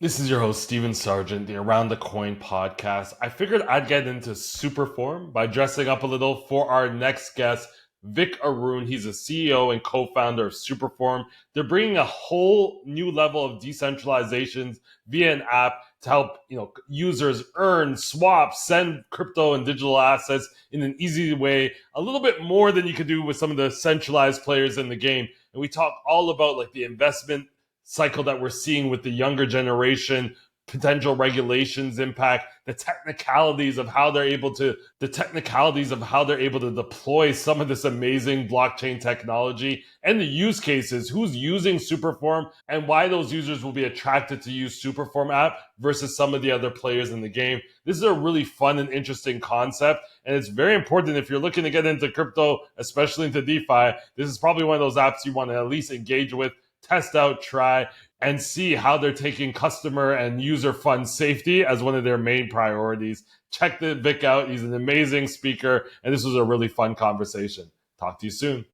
This is your host, Stephen Sargeant, the Around the Coin podcast. I figured I'd get into Superform by dressing up a little for our next guest, Vik Arun. He's a CEO and co-founder of Superform. They're bringing a whole new level of decentralizations via an app to help users earn, swap, send crypto and digital assets in an easy way, a little bit more than you could do with some of the centralized players in the game. And we talk all about like the investment cycle that we're seeing with the younger generation, potential regulations impact, the technicalities of how they're able to deploy some of this amazing blockchain technology, and the use cases, who's using Superform and why those users will be attracted to use Superform app versus some of the other players in the game. This is a really fun and interesting concept, and it's very important if you're looking to get into crypto, especially into DeFi. This is probably one of those apps you want to at least engage with, test out, try, and see how they're taking customer and user fund safety as one of their main priorities. Check the Vic out. He's an amazing speaker, and this was a really fun conversation. Talk to you soon.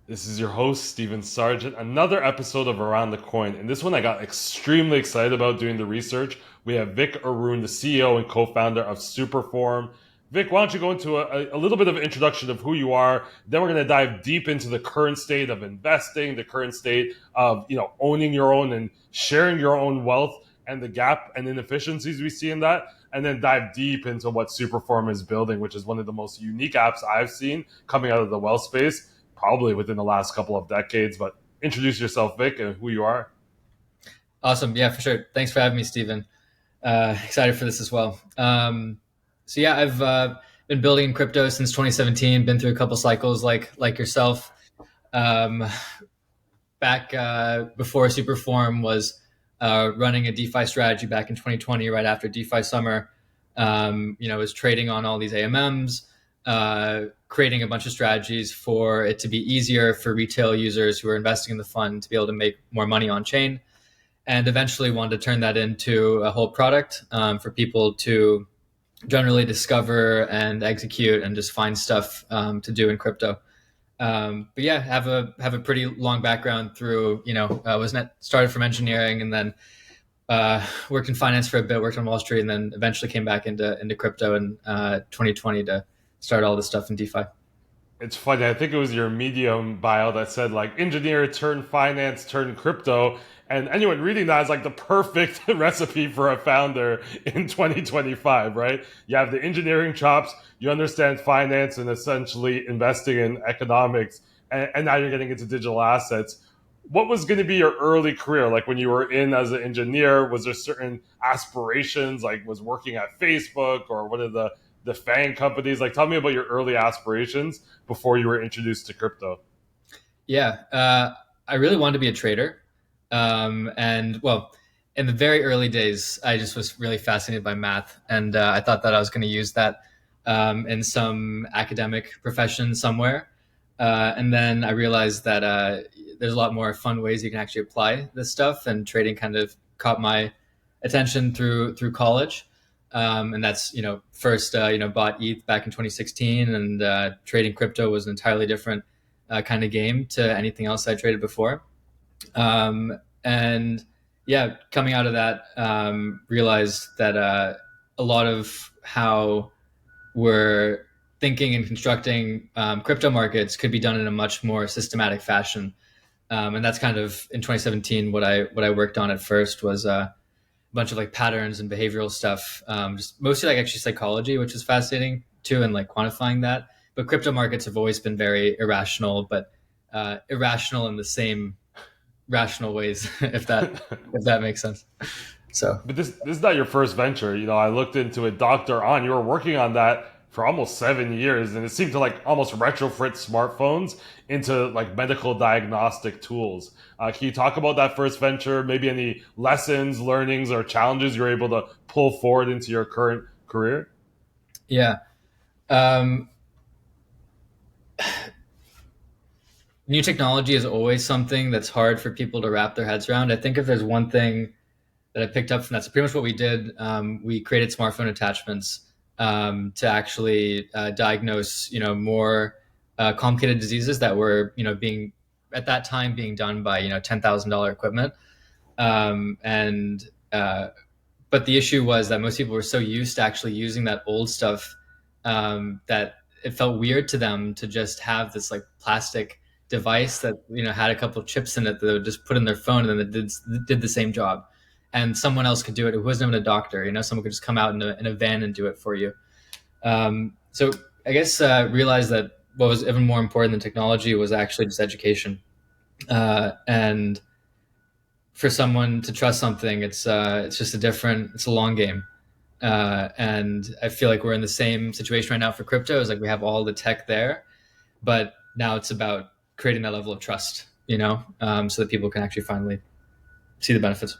This is your host, Stephen Sargeant, another episode of Around the Coin. And this one I got extremely excited about doing the research. We have Vik Arun, the CEO and co-founder of Superform. Vic, why don't you go into a little bit of an introduction of who you are? Then we're going to dive deep into the current state of investing, the current state of owning your own and sharing your own wealth, and the gap and inefficiencies we see in that. And then dive deep into what Superform is building, which is one of the most unique apps I've seen coming out of the wealth space, probably within the last couple of decades. But introduce yourself, Vic, and who you are. Awesome. Yeah, for sure. Thanks for having me, Stephen. Excited for this as well. So yeah, I've been building in crypto since 2017. Been through a couple cycles like yourself. Back before Superform was running a DeFi strategy back in 2020, right after DeFi summer. Was trading on all these AMMs, creating a bunch of strategies for it to be easier for retail users who are investing in the fund to be able to make more money on chain, and eventually wanted to turn that into a whole product for people to generally discover and execute and just find stuff to do in crypto. But yeah, have a pretty long background through, started from engineering and then worked in finance for a bit, worked on Wall Street, and then eventually came back into crypto in 2020 to start all this stuff in DeFi. It's funny. I think it was your Medium bio that said like engineer turn finance turn crypto. And anyone reading that is like the perfect recipe for a founder in 2025, right? You have the engineering chops, you understand finance and essentially investing in economics, and now you're getting into digital assets. What was going to be your early career? Like when you were in as an engineer, was there certain aspirations, like was working at Facebook or one of the FANG companies? Like tell me about your early aspirations before you were introduced to crypto. Yeah, I really wanted to be a trader. And well, in the very early days, I just was really fascinated by math, and I thought that I was going to use that in some academic profession somewhere. And then I realized that there's a lot more fun ways you can actually apply this stuff, and trading kind of caught my attention through college. And that's first bought ETH back in 2016, and trading crypto was an entirely different kind of game to anything else I traded before. And yeah, coming out of that, realized that a lot of how we're thinking and constructing crypto markets could be done in a much more systematic fashion. And that's kind of in 2017 what I worked on at first was a bunch of like patterns and behavioral stuff, just mostly like actually psychology, which is fascinating too, and like quantifying that. But crypto markets have always been very irrational, but irrational in the same rational ways, if that makes sense. So, but this is not your first venture. I looked into it. Dr. On, you were working on that for almost 7 years, and it seemed to like almost retrofit smartphones into like medical diagnostic tools. Can you talk about that first venture? Maybe any lessons, learnings, or challenges you're able to pull forward into your current career? Yeah. New technology is always something that's hard for people to wrap their heads around. I think if there's one thing that I picked up from that's pretty much what we did. We created smartphone attachments to actually diagnose, more complicated diseases that were, being at that time being done by $10,000 equipment, and but the issue was that most people were so used to actually using that old stuff, that it felt weird to them to just have this like plastic device that had a couple of chips in it that they would just put in their phone, and then it did the same job, and someone else could do it. It wasn't even a doctor. Someone could just come out in a van and do it for you. So I guess realized that what was even more important than technology was actually just education. And for someone to trust something, it's just it's a long game. And I feel like we're in the same situation right now for crypto. Is like we have all the tech there, but now it's about creating that level of trust, so that people can actually finally see the benefits.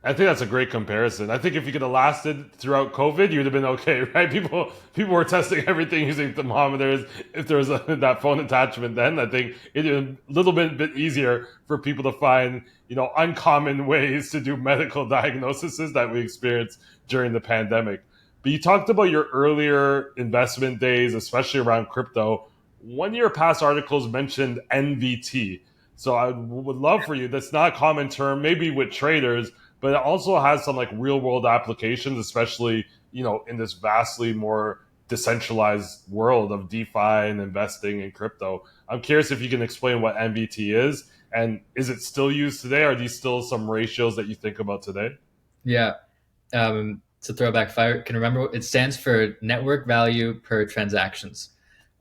I think that's a great comparison. I think if you could have lasted throughout COVID, you'd have been okay, right? People were testing everything using thermometers. If there was that phone attachment, then I think it is a little bit easier for people to find uncommon ways to do medical diagnoses that we experienced during the pandemic. But you talked about your earlier investment days, especially around crypto. One of your past articles mentioned NVT. So I would love for you. That's not a common term, maybe with traders, but it also has some like real world applications, especially, in this vastly more decentralized world of DeFi and investing in crypto. I'm curious if you can explain what NVT is, and is it still used today? Are these still some ratios that you think about today? Yeah. It's a throwback. If I can remember, it stands for network value per transactions.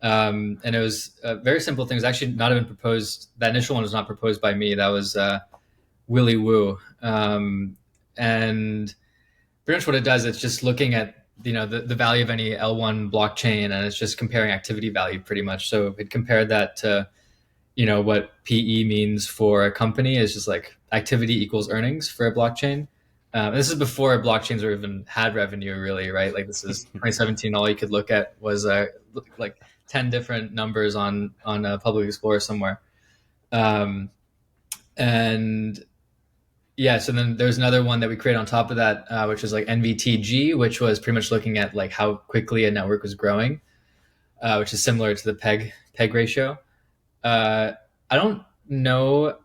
And it was a very simple thing. It was actually not even proposed. That initial one was not proposed by me. That was Willy Woo. And pretty much what it does, it's just looking at the value of any L1 blockchain, and it's just comparing activity value pretty much. So it compared that to what PE means for a company is just like activity equals earnings for a blockchain. This is before blockchains or even had revenue, really, right? Like this is 2017. All you could look at was like 10 different numbers on a public explorer somewhere. And yeah, so then there's another one that we created on top of that, which is like NVTG, which was pretty much looking at like how quickly a network was growing, which is similar to the peg ratio. I don't know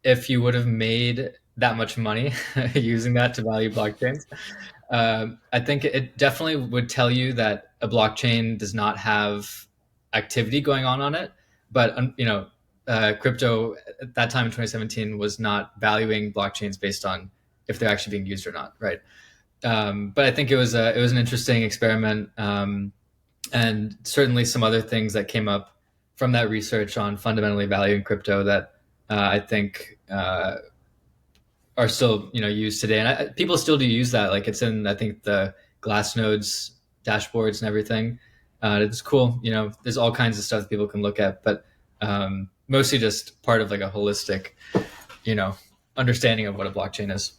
if you would have made that much money using that to value blockchains. I think it definitely would tell you that a blockchain does not have activity going on it, but crypto at that time in 2017 was not valuing blockchains based on if they're actually being used or not, right? But I think it was an interesting experiment, and certainly some other things that came up from that research on fundamentally valuing crypto that I think are still used today, and people still do use that. Like it's in I think the Glassnode's dashboards and everything. It's cool. There's all kinds of stuff that people can look at, but mostly just part of like a holistic, understanding of what a blockchain is.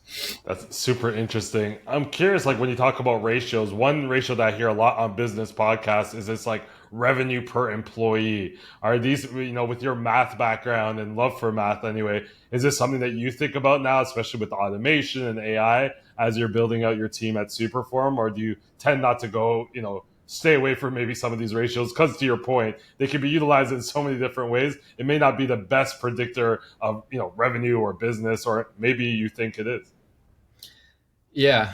That's super interesting. I'm curious, like when you talk about ratios, one ratio that I hear a lot on business podcasts is this like revenue per employee. Are these, with your math background and love for math anyway, is this something that you think about now, especially with automation and AI as you're building out your team at Superform? Or do you tend not to go, stay away from maybe some of these ratios? Because to your point, they can be utilized in so many different ways. It may not be the best predictor of, revenue or business, or maybe you think it is. Yeah.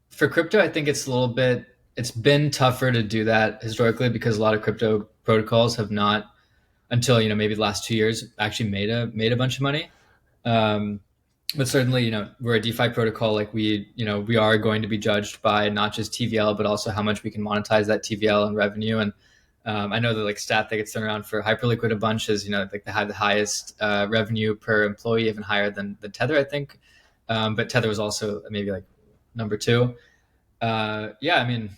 For crypto, I think it's been tougher to do that historically because a lot of crypto protocols have not, until maybe the last 2 years, actually made a bunch of money. But certainly, we're a DeFi protocol. Like we are going to be judged by not just TVL, but also how much we can monetize that TVL and revenue. And I know the like stat that gets thrown around for Hyperliquid a bunch is like they have the highest revenue per employee, even higher than Tether, I think. But Tether was also maybe like number two. Yeah, I mean,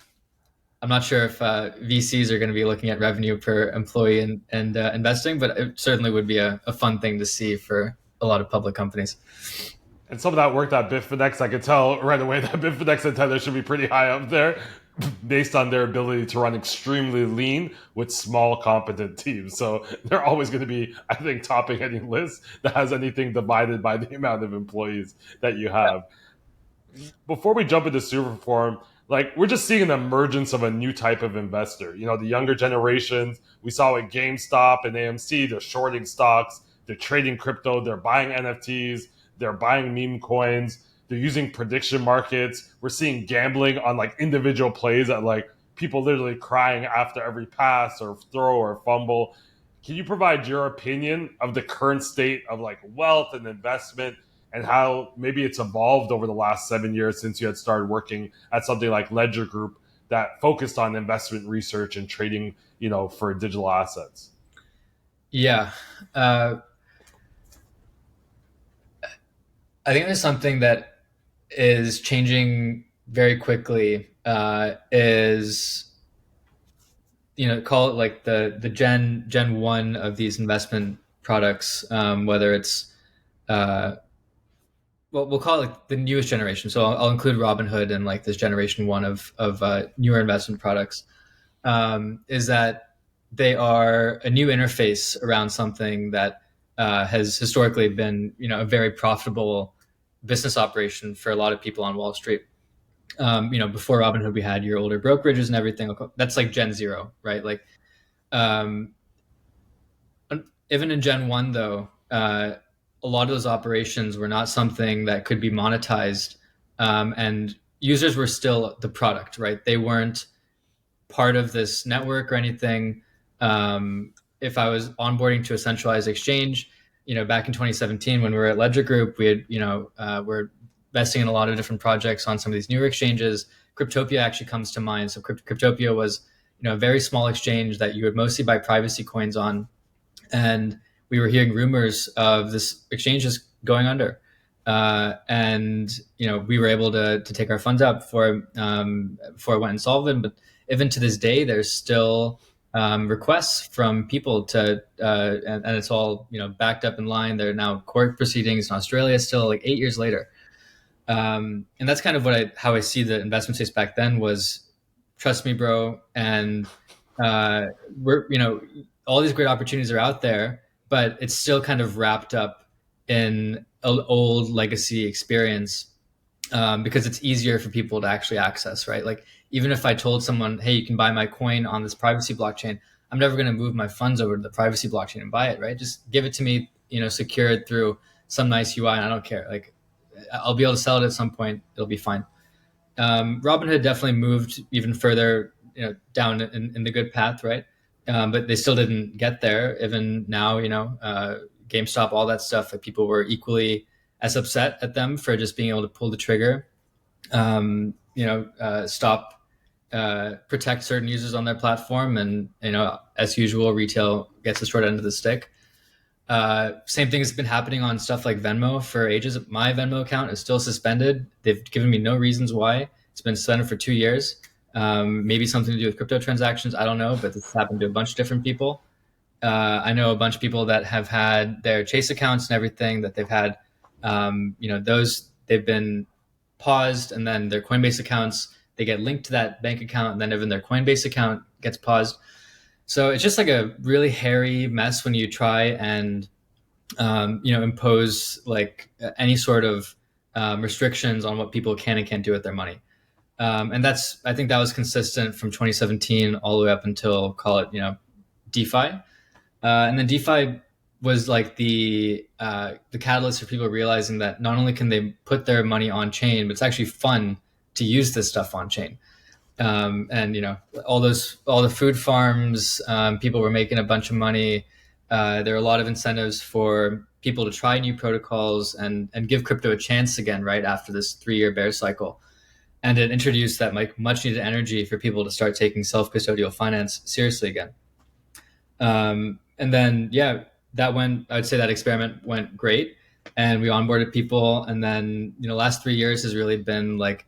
I'm not sure if VCs are going to be looking at revenue per employee and investing, but it certainly would be a fun thing to see for a lot of public companies. And some of that worked at Bitfinex. I could tell right away that Bitfinex and Tether should be pretty high up there based on their ability to run extremely lean with small, competent teams. So they're always going to be, I think, topping any list that has anything divided by the amount of employees that you have. Before we jump into Superform, Like we're just seeing an emergence of a new type of investor. You know, the younger generations, we saw with GameStop and AMC, they're shorting stocks, they're trading crypto, they're buying NFTs, they're buying meme coins, they're using prediction markets. We're seeing gambling on like individual plays that like people literally crying after every pass or throw or fumble. Can you provide your opinion of the current state of like wealth and investment and how maybe it's evolved over the last 7 years since you had started working at something like Ledger Group that focused on investment research and trading, you know, for digital assets? Yeah. Uh, I think there's something that is changing very quickly. Is call it like the Gen 1 of these investment products, whether it's uh, well, we'll call it like the newest generation. So I'll include Robinhood and like this generation one of newer investment products. Is that they are a new interface around something that has historically been, a very profitable business operation for a lot of people on Wall Street. Before Robinhood, we had your older brokerages and everything. That's like Gen Zero, right? Like, um, even in Gen 1, though, a lot of those operations were not something that could be monetized. And users were still the product, right? They weren't part of this network or anything. If I was onboarding to a centralized exchange, back in 2017 when we were at Ledger Group, we had, we're investing in a lot of different projects on some of these newer exchanges. Cryptopia actually comes to mind. So Cryptopia was, a very small exchange that you would mostly buy privacy coins on, and we were hearing rumors of this exchange just going under. And we were able to take our funds out before it went insolvent. But even to this day, there's still requests from people to, and it's all backed up in line. There are now court proceedings in Australia still, like 8 years later. And that's kind of how I see the investment space back then was, trust me, bro. And we're all these great opportunities are out there, but it's still kind of wrapped up in an old legacy experience, because it's easier for people to actually access, right? Like even if I told someone, hey, you can buy my coin on this privacy blockchain, I'm never going to move my funds over to the privacy blockchain and buy it, right? Just give it to me, secure it through some nice UI, and I don't care. Like I'll be able to sell it at some point. It'll be fine. Robinhood definitely moved even further, down in the good path, right? But they still didn't get there. Even now, GameStop, all that stuff, that people were equally as upset at them for just being able to pull the trigger, stop, protect certain users on their platform, and as usual, retail gets the short end of the stick. Same thing has been happening on stuff like Venmo for ages. My Venmo account is still suspended. They've given me no reasons why. It's been suspended for 2 years. Maybe something to do with crypto transactions. I don't know, but this happened to a bunch of different people. I know a bunch of people that have had their Chase accounts and everything that they've had, those they've been paused, and then their Coinbase accounts, they get linked to that bank account, and then even their Coinbase account gets paused. So it's just like a really hairy mess when you try and, impose like any sort of restrictions on what people can and can't do with their money. And I think that was consistent from 2017 all the way up until, call it, DeFi. And then DeFi was like the catalyst for people realizing that not only can they put their money on chain, but it's actually fun to use this stuff on chain. And all the food farms, people were making a bunch of money. There are a lot of incentives for people to try new protocols and give crypto a chance again, right after this 3-year bear cycle. And it introduced that like much needed energy for people to start taking self-custodial finance seriously again. And then, I would say that experiment went great, and we onboarded people. And then, last 3 years has really been like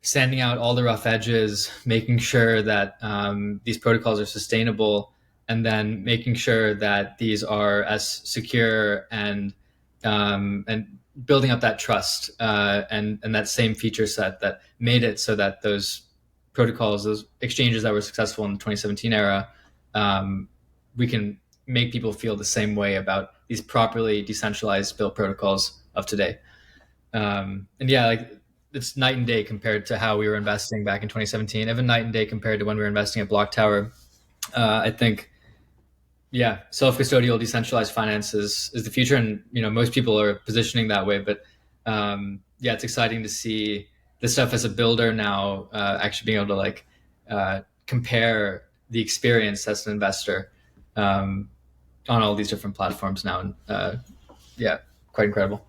sanding out all the rough edges, making sure that these protocols are sustainable, and then making sure that these are as secure and building up that trust, and that same feature set that made it so that those protocols, those exchanges that were successful in the 2017 era, we can make people feel the same way about these properly decentralized built protocols of today. And like it's night and day compared to how we were investing back in 2017, even night and day compared to when we were investing at Block Tower. I think, yeah, self-custodial decentralized finance is the future, and most people are positioning that way. But yeah, it's exciting to see this stuff as a builder now, actually being able to compare the experience as an investor on all these different platforms now. And yeah, quite incredible.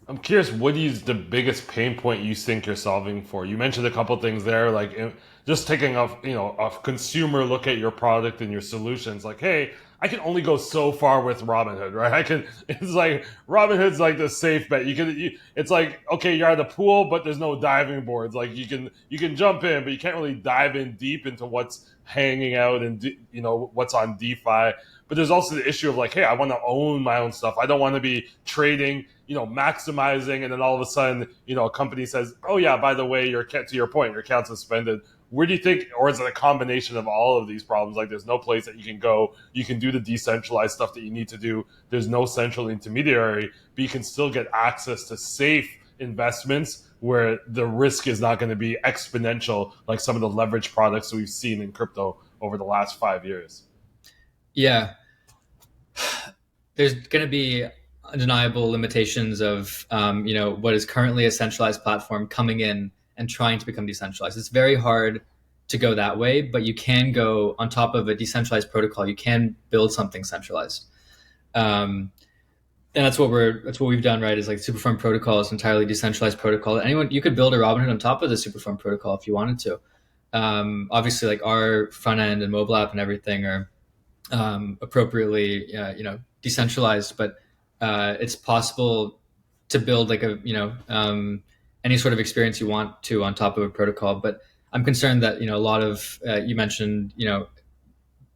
I'm curious, what is the biggest pain point you think you're solving for? You mentioned a couple things there, like just taking a consumer look at your product and your solutions. Like, hey, I can only go so far with Robinhood, right? It's like Robinhood's like the safe bet. It's like, okay, you're at a pool, but there's no diving boards. Like you can jump in, but you can't really dive in deep into what's hanging out and what's on DeFi. But there's also the issue of like, hey, I want to own my own stuff. I don't want to be trading, maximizing, and then all of a sudden, a company says, oh yeah, by the way, to your point, your account's suspended. Where do you think, or is it a combination of all of these problems? Like there's no place that you can go. You can do the decentralized stuff that you need to do. There's no central intermediary, but you can still get access to safe investments where the risk is not going to be exponential like some of the leverage products that we've seen in crypto over the last 5 years. Yeah. There's going to be undeniable limitations of, what is currently a centralized platform coming in and trying to become decentralized. It's very hard to go that way, but you can go on top of a decentralized protocol. You can build something centralized. And that's what we've done, right? Is like Superform protocol is entirely decentralized protocol. You could build a Robinhood on top of the Superform protocol if you wanted to. Obviously, like our front end and mobile app and everything are appropriately, decentralized, but it's possible to build like any sort of experience you want to on top of a protocol. But I'm concerned that a lot of you mentioned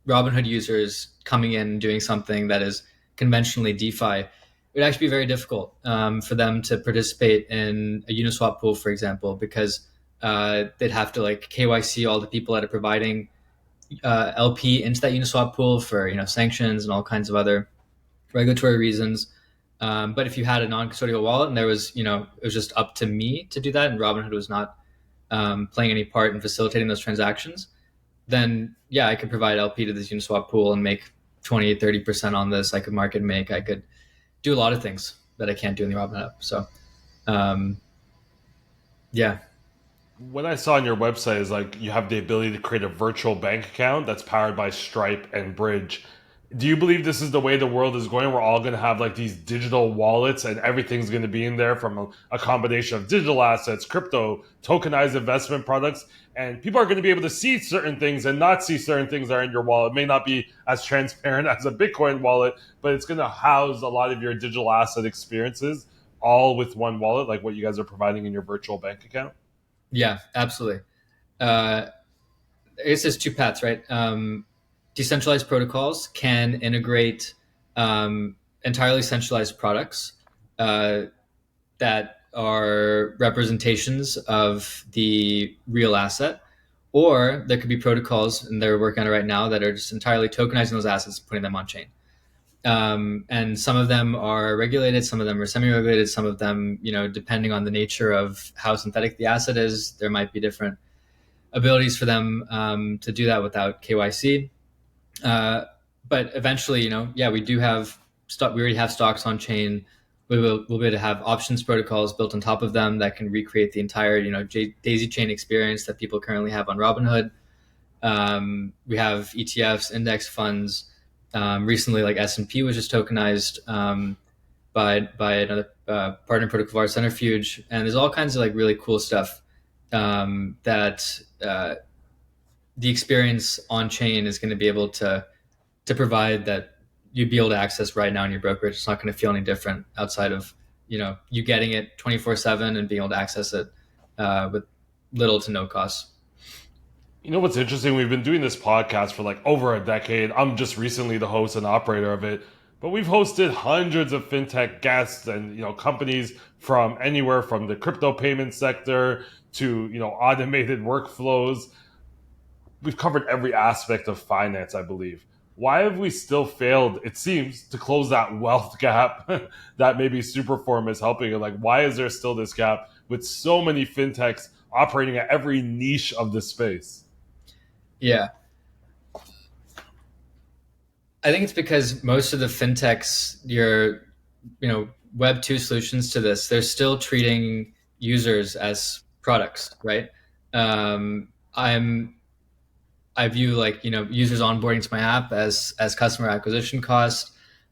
Robinhood users coming in and doing something that is conventionally DeFi. It would actually be very difficult for them to participate in a Uniswap pool, for example, because they'd have to like KYC all the people that are providing LP into that Uniswap pool for sanctions and all kinds of other regulatory reasons. But if you had a non-custodial wallet and there was it was just up to me to do that, and Robinhood was not playing any part in facilitating those transactions, then yeah, I could provide LP to this Uniswap pool and make 20-30% on this. I could market make. I could do a lot of things that I can't do in the Robinhood app. So yeah. What I saw on your website is like you have the ability to create a virtual bank account that's powered by Stripe and Bridge. Do you believe this is the way the world is going? We're all going to have like these digital wallets and everything's going to be in there from a combination of digital assets, crypto, tokenized investment products. And people are going to be able to see certain things and not see certain things that are in your wallet. It may not be as transparent as a Bitcoin wallet, but it's going to house a lot of your digital asset experiences all with one wallet, like what you guys are providing in your virtual bank account. Yeah, absolutely. I guess there's two paths, right? Decentralized protocols can integrate entirely centralized products that are representations of the real asset, or there could be protocols, and they're working on it right now, that are just entirely tokenizing those assets and putting them on chain. And some of them are regulated, some of them are semi-regulated, some of them, depending on the nature of how synthetic the asset is, there might be different abilities for them to do that without KYC. But eventually, we do have we already have stocks on chain. We'll be able to have options protocols built on top of them that can recreate the entire, daisy chain experience that people currently have on Robinhood. We have ETFs, index funds. Recently, like S&P was just tokenized by another partner protocol of ours, Centrifuge, and there's all kinds of like really cool stuff that the experience on chain is going to be able to provide that you'd be able to access right now in your brokerage. It's not going to feel any different outside of you getting it 24/7 and being able to access it with little to no cost. You know what's interesting? We've been doing this podcast for like over a decade. I'm just recently the host and operator of it, but we've hosted hundreds of fintech guests and companies from anywhere from the crypto payment sector to automated workflows. We've covered every aspect of finance, I believe. Why have we still failed, it seems, to close that wealth gap that maybe Superform is helping? Like, why is there still this gap with so many fintechs operating at every niche of the space? Yeah. I think it's because most of the fintechs, Web 2 solutions to this, they're still treating users as products, right? I view users onboarding to my app as customer acquisition cost.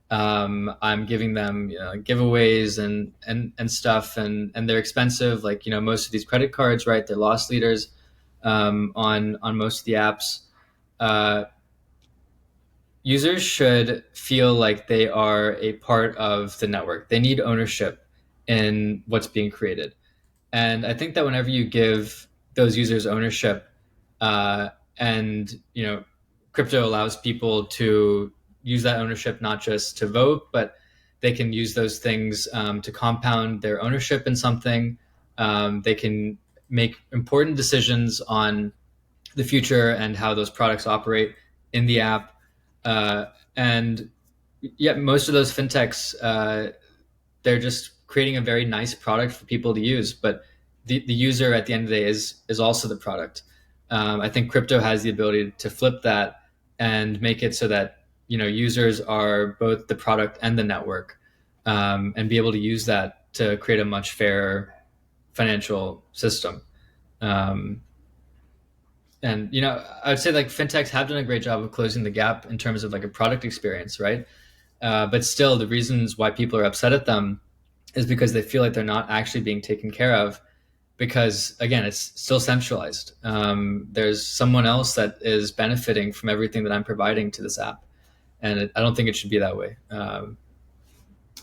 I'm giving them giveaways and stuff, and they're expensive. Most of these credit cards, right? They're loss leaders on most of the apps. Uh, Users should feel like they are a part of the network. They need ownership in what's being created. And I think that whenever you give those users ownership, uh, and crypto allows people to use that ownership not just to vote, but they can use those things to compound their ownership in something. They can make important decisions on the future and how those products operate in the app. And yet, most of those fintechs, they're just creating a very nice product for people to use, but the user at the end of the day is also the product. I think crypto has the ability to flip that and make it so that users are both the product and the network, and be able to use that to create a much fairer financial system. Um, and I would say like fintechs have done a great job of closing the gap in terms of like a product experience, right? But still, the reasons why people are upset at them is because they feel like they're not actually being taken care of, because again, it's still centralized. There's someone else that is benefiting from everything that I'm providing to this app, and I don't think it should be that way.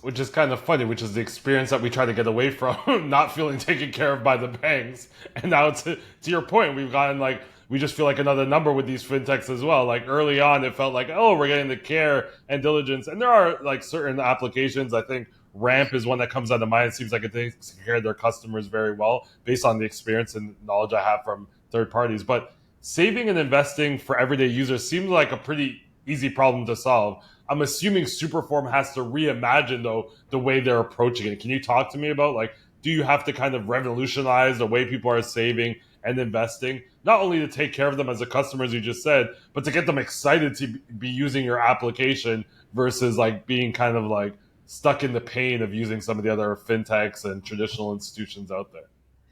Which is kind of funny, which is the experience that we try to get away from, not feeling taken care of by the banks. And now, to your point, we've gotten like, we just feel like another number with these fintechs as well. Like early on, it felt like, oh, we're getting the care and diligence. And there are like certain applications. I think Ramp is one that comes out of mind. It seems like it takes care of their customers very well based on the experience and knowledge I have from third parties. But saving and investing for everyday users seems like a pretty easy problem to solve. I'm assuming Superform has to reimagine though the way they're approaching it. Can you talk to me about like, do you have to kind of revolutionize the way people are saving and investing, not only to take care of them as a customer, as you just said, but to get them excited to be using your application versus like being kind of like stuck in the pain of using some of the other fintechs and traditional institutions out there?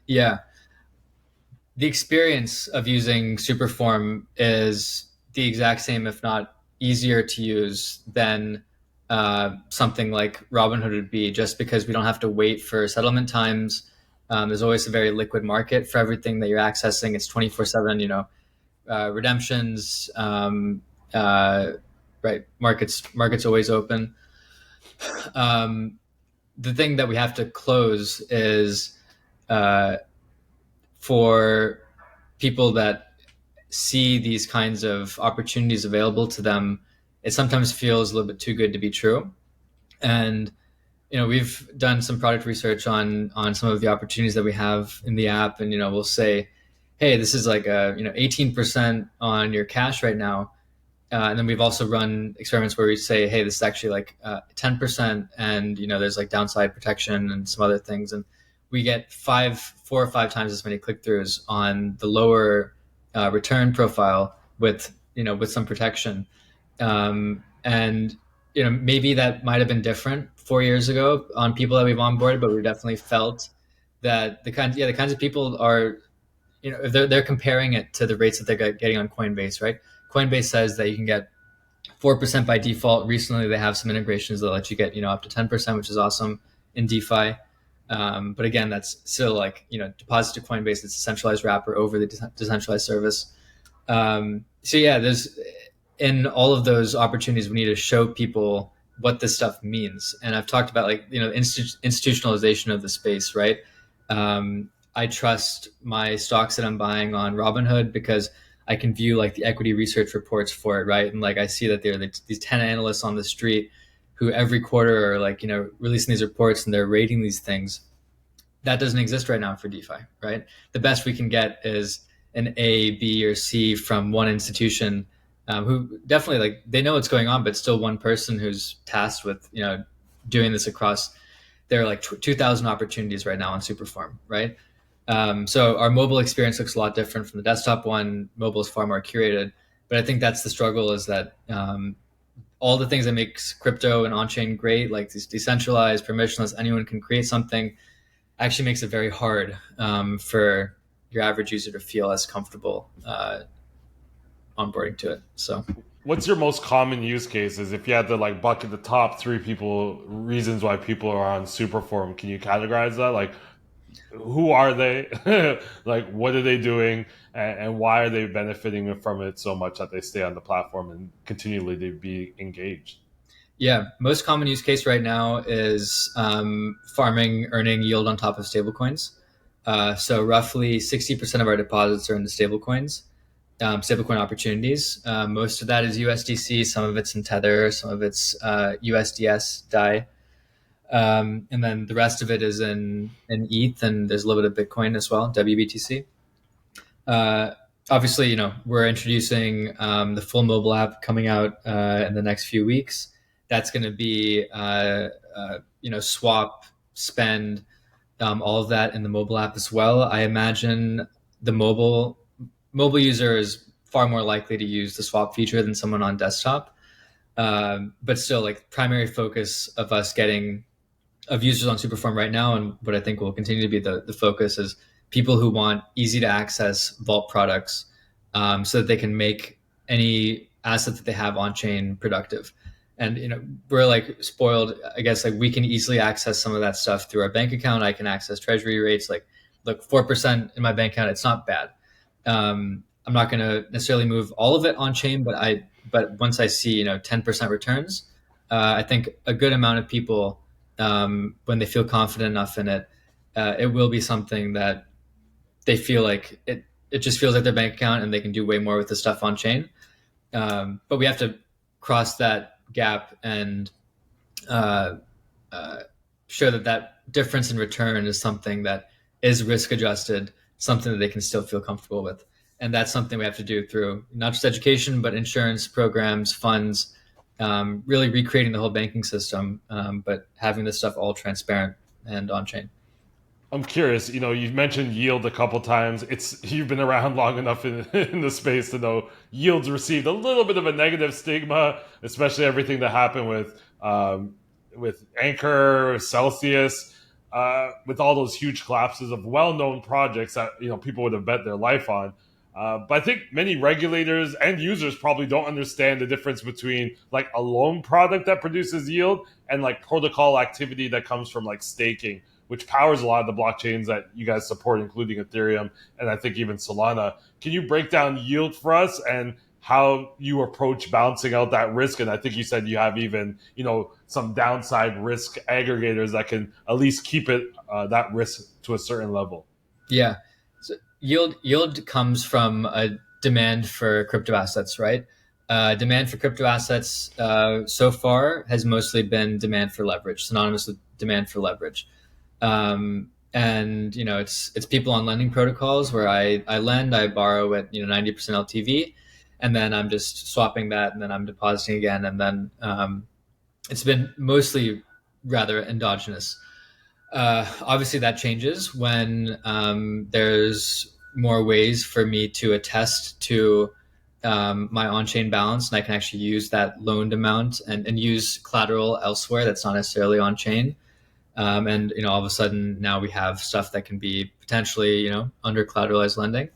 Yeah, the experience of using Superform is the exact same, if not easier to use than something like Robinhood would be, just because we don't have to wait for settlement times. There's always a very liquid market for everything that you're accessing. It's 24/7, redemptions, right? Markets always open. The thing that we have to close is uh, for people that see these kinds of opportunities available to them, it sometimes feels a little bit too good to be true. And we've done some product research on some of the opportunities that we have in the app, and we'll say, hey, this is like a 18% on your cash right now. And then we've also run experiments where we say, hey, this is actually like 10%, and there's like downside protection and some other things, and we get 4 or 5 times as many click-throughs on the lower return profile with some protection. And maybe that might have been different 4 years ago on people that we've onboarded, but we definitely felt that the kinds of people are, they're comparing it to the rates that they're getting on Coinbase, right? Coinbase says that you can get 4% by default. Recently, they have some integrations that let you get up to 10%, which is awesome in DeFi. But again, that's still like deposit to Coinbase. It's a centralized wrapper over the decentralized service. So yeah, there's in all of those opportunities, we need to show people what this stuff means. And I've talked about institutionalization of the space, right? I trust my stocks that I'm buying on Robinhood because I can view like the equity research reports for it, right? And like I see that there are these 10 analysts on the street who every quarter are like releasing these reports and they're rating these things. That doesn't exist right now for DeFi, right? The best we can get is an A, B, or C from one institution, who definitely like they know what's going on, but still one person who's tasked with doing this across there are like 2,000 opportunities right now on Superform, right? So our mobile experience looks a lot different from the desktop one. Mobile is far more curated, but I think that's the struggle, is that all the things that makes crypto and on-chain great, like these decentralized, permissionless, anyone can create something, actually makes it very hard for your average user to feel as comfortable onboarding to it. So What's your most common use cases? If you had to like bucket the top three people reasons why people are on Superform, can you categorize that? Like, who are they? Like, what are they doing, and why are they benefiting from it so much that they stay on the platform and continually to be engaged? yeah, most common use case right now is farming, earning yield on top of stablecoins. So roughly 60% of our deposits are in the stablecoins, stablecoin opportunities. Most of that is USDC. Some of it's in Tether. Some of it's USDS DAI. And then the rest of it is in ETH, and there's a little bit of Bitcoin as well, WBTC. Uh, Obviously, we're introducing the full mobile app coming out in the next few weeks. That's going to be, swap, spend, all of that in the mobile app as well. I imagine the mobile user is far more likely to use the swap feature than someone on desktop. But still, like, primary focus of users on Superform right now, and what I think will continue to be the focus, is people who want easy to access vault products, so that they can make any asset that they have on chain productive. And we're like spoiled, I guess. Like, we can easily access some of that stuff through our bank account. I can access treasury rates. Like, look, 4% in my bank account, it's not bad. I'm not going to necessarily move all of it on chain, but once I see 10% returns, I think a good amount of people, when they feel confident enough in it, it will be something that they feel like it just feels like their bank account, and they can do way more with the stuff on chain. But we have to cross that gap and uh, show that difference in return is something that is risk adjusted, something that they can still feel comfortable with. And that's something we have to do through not just education, but insurance programs, funds, really recreating the whole banking system, but having this stuff all transparent and on chain. I'm curious. You've mentioned yield a couple times. You've been around long enough in the space to know yield's received a little bit of a negative stigma, especially everything that happened with Anchor, Celsius, with all those huge collapses of well-known projects that people would have bet their life on. But I think many regulators and users probably don't understand the difference between like a loan product that produces yield and like protocol activity that comes from like staking, which powers a lot of the blockchains that you guys support, including Ethereum and I think even Solana. Can you break down yield for us and how you approach balancing out that risk? And I think you said you have even, some downside risk aggregators that can at least keep it that risk to a certain level. Yeah. So yield comes from a demand for crypto assets, right? Demand for crypto assets so far has mostly been demand for leverage, synonymous with demand for leverage. And it's people on lending protocols where I lend, I borrow at 90% LTV, and then I'm just swapping that, and then I'm depositing again, and then it's been mostly rather endogenous. Obviously, that changes when there's more ways for me to attest to my on-chain balance, and I can actually use that loaned amount and use collateral elsewhere that's not necessarily on-chain. And all of a sudden now we have stuff that can be potentially under collateralized lending.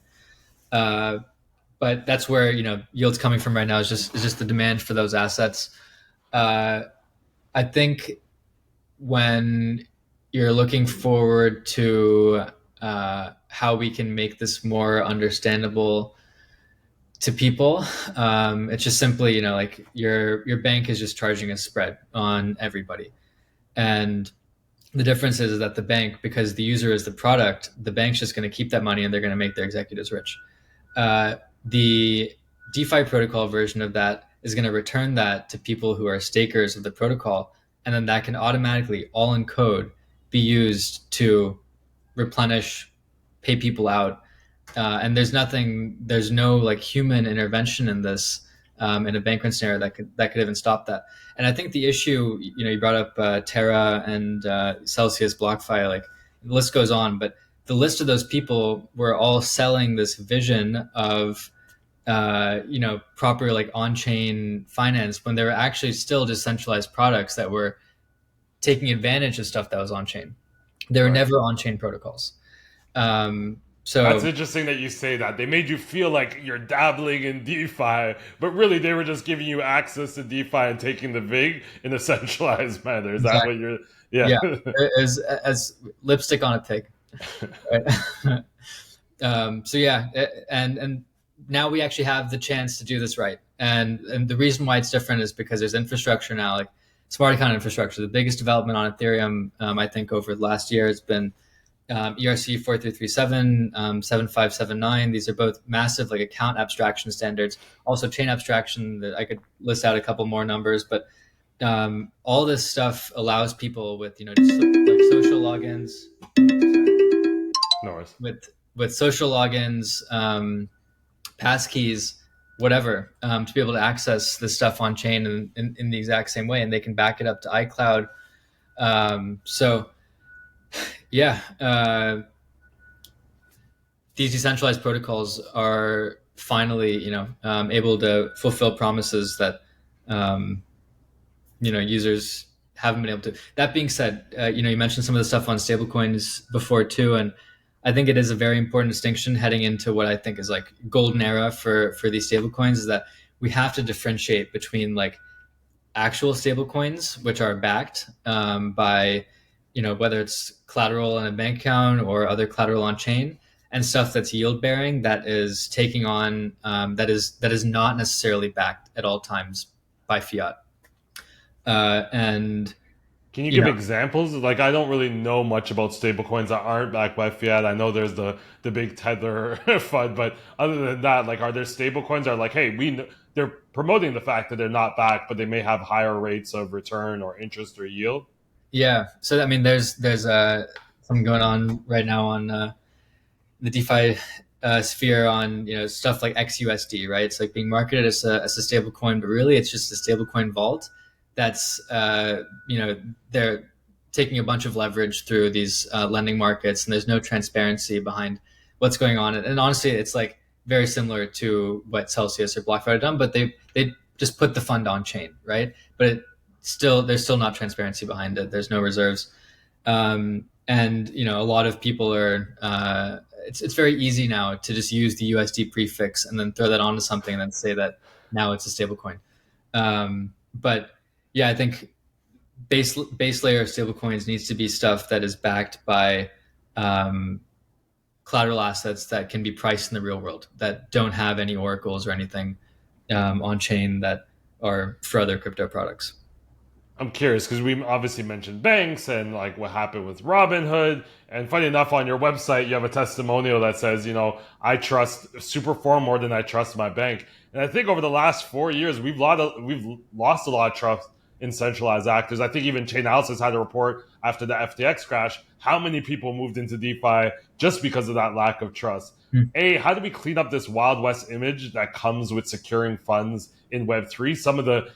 But that's where yield's coming from right now, is just the demand for those assets. I think when you're looking forward to how we can make this more understandable to people, it's just simply like your bank is just charging a spread on everybody, and the difference is that the bank, because the user is the product, the bank's just going to keep that money and they're going to make their executives rich. The DeFi protocol version of that is going to return that to people who are stakers of the protocol, and then that can automatically, all in code, be used to replenish, pay people out. And there's no like human intervention in this. in a bank run scenario that could even stop that. And I think the issue, you brought up Terra and Celsius, BlockFi, like the list goes on, but the list of those people were all selling this vision of proper like on-chain finance when there were actually still decentralized products that were taking advantage of stuff that was on-chain. They were Right. never on-chain protocols. That's So interesting that you say that. They made you feel like you're dabbling in DeFi, but really they were just giving you access to DeFi and taking the VIG in a centralized manner. Is that what exactly, you're? Yeah. yeah, as lipstick on a pig. Right? So yeah, and now we actually have the chance to do this right. And the reason why it's different is because there's infrastructure now, like smart account infrastructure. The biggest development on Ethereum, I think, over the last year has been ERC 4337, 7579. These are both massive like account abstraction standards. Also chain abstraction. That I could list out a couple more numbers, but all this stuff allows people with just like social logins, No worries. with social logins, passkeys, whatever, to be able to access this stuff on chain in the exact same way, and they can back it up to iCloud. So yeah, these decentralized protocols are finally able to fulfill promises that users haven't been able to. That being said, you mentioned some of the stuff on stablecoins before too, and I think it is a very important distinction heading into what I think is like golden era for these stablecoins, is that we have to differentiate between like actual stablecoins, which are backed by whether it's collateral in a bank account or other collateral on chain, and stuff that's yield bearing that is taking on that is not necessarily backed at all times by fiat. And Can you you give know, examples? Like, I don't really know much about stablecoins that aren't backed by fiat. I know there's the big Tether fund, but other than that, like, are there stablecoins that are like, hey, they're promoting the fact that they're not backed, but they may have higher rates of return or interest or yield? yeah. So I mean, there's something going on right now on the DeFi sphere on stuff like XUSD, right? It's like being marketed as a stable coin, but really it's just a stable coin vault that's they're taking a bunch of leverage through these lending markets, and there's no transparency behind what's going on. And honestly, it's like very similar to what Celsius or BlockFi have done, but they just put the fund on chain, right? But there's still not transparency behind it. There's no reserves, and a lot of people are. It's very easy now to just use the USD prefix and then throw that onto something and then say that now it's a stablecoin. But yeah, I think base layer of stablecoins needs to be stuff that is backed by collateral assets that can be priced in the real world, that don't have any oracles or anything on chain that are for other crypto products. I'm curious because we obviously mentioned banks and like what happened with Robinhood. And funny enough, on your website, you have a testimonial that says, I trust Superform more than I trust my bank. And I think over the last 4 years, we've lost a lot of trust in centralized actors. I think even Chainalysis had a report after the FTX crash how many people moved into DeFi just because of that lack of trust. Hmm. How do we clean up this Wild West image that comes with securing funds in Web3? Some of the,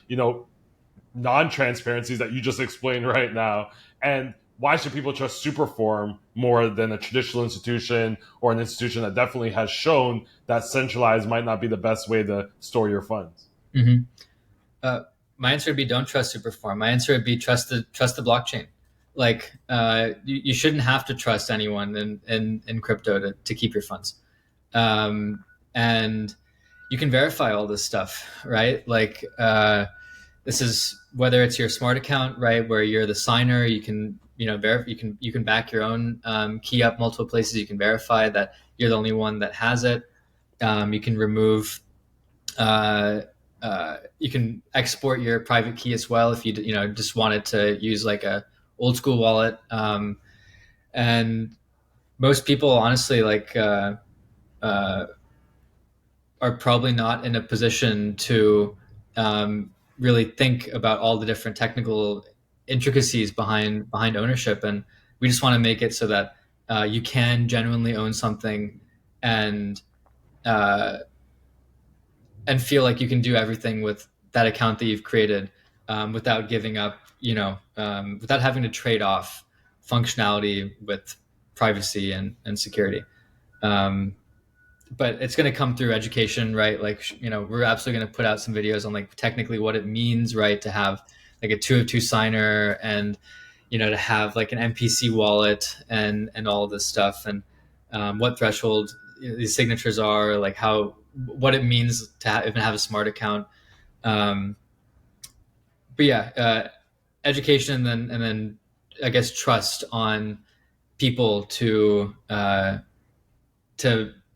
non-transparencies that you just explained right now, and why should people trust Superform more than a traditional institution or an institution that definitely has shown that centralized might not be the best way to store your funds? Mm-hmm. My answer would be don't trust Superform. My answer would be trust the blockchain. Like you shouldn't have to trust anyone in crypto to keep your funds, and you can verify all this stuff, right? Like this is whether it's your smart account, right, where you're the signer. You can you can back your own key up multiple places. You can verify that you're the only one that has it. You can remove. You can export your private key as well if you just wanted to use like a old school wallet. And most people, honestly, like are probably not in a position to really think about all the different technical intricacies behind ownership, and we just want to make it so that you can genuinely own something and and feel like you can do everything with that account that you've created, without giving up, without having to trade off functionality with privacy and security. Um, but it's going to come through education, right? Like, we're absolutely going to put out some videos on like technically what it means, right, to have like a 2 of 2 signer, and to have like an MPC wallet and all of this stuff, and what threshold these signatures are, like how what it means to even have a smart account. Um, but yeah, education, and then I guess trust on people to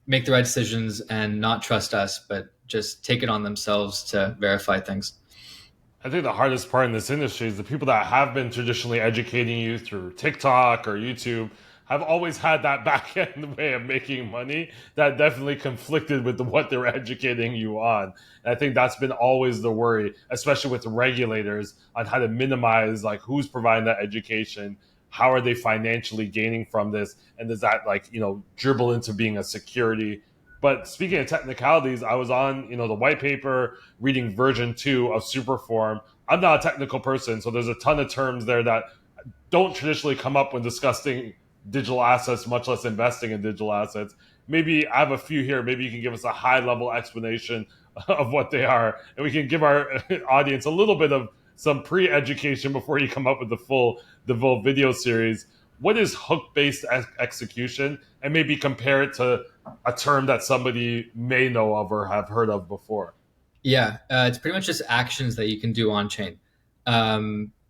make the right decisions and not trust us, but just take it on themselves to verify things. I think the hardest part in this industry is the people that have been traditionally educating you through TikTok or YouTube have always had that back end way of making money that definitely conflicted with what they're educating you on. And I think that's been always the worry, especially with regulators, on how to minimize like who's providing that education, how are they financially gaining from this, and does that like dribble into being a security. But speaking of technicalities, I was on the white paper reading version 2 of Superform. I'm not a technical person, so there's a ton of terms there that don't traditionally come up when discussing digital assets, much less investing in digital assets. Maybe I have a few here. Maybe you can give us a high level explanation of what they are, and we can give our audience a little bit of some pre education before you come up with the full video series. What is hook based execution, and maybe compare it to a term that somebody may know of or have heard of before? Yeah, it's pretty much just actions that you can do on chain.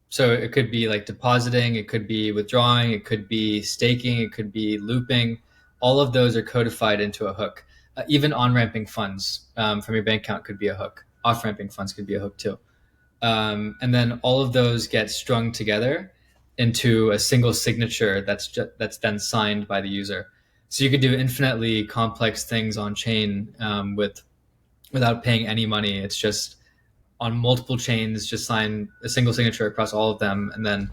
So it could be like depositing, it could be withdrawing, it could be staking, it could be looping. All of those are codified into a hook. Even on ramping funds from your bank account could be a hook. Off ramping funds could be a hook too. And then all of those get strung together into a single signature that's then signed by the user. So you could do infinitely complex things on chain, without paying any money. It's just on multiple chains, just sign a single signature across all of them, and then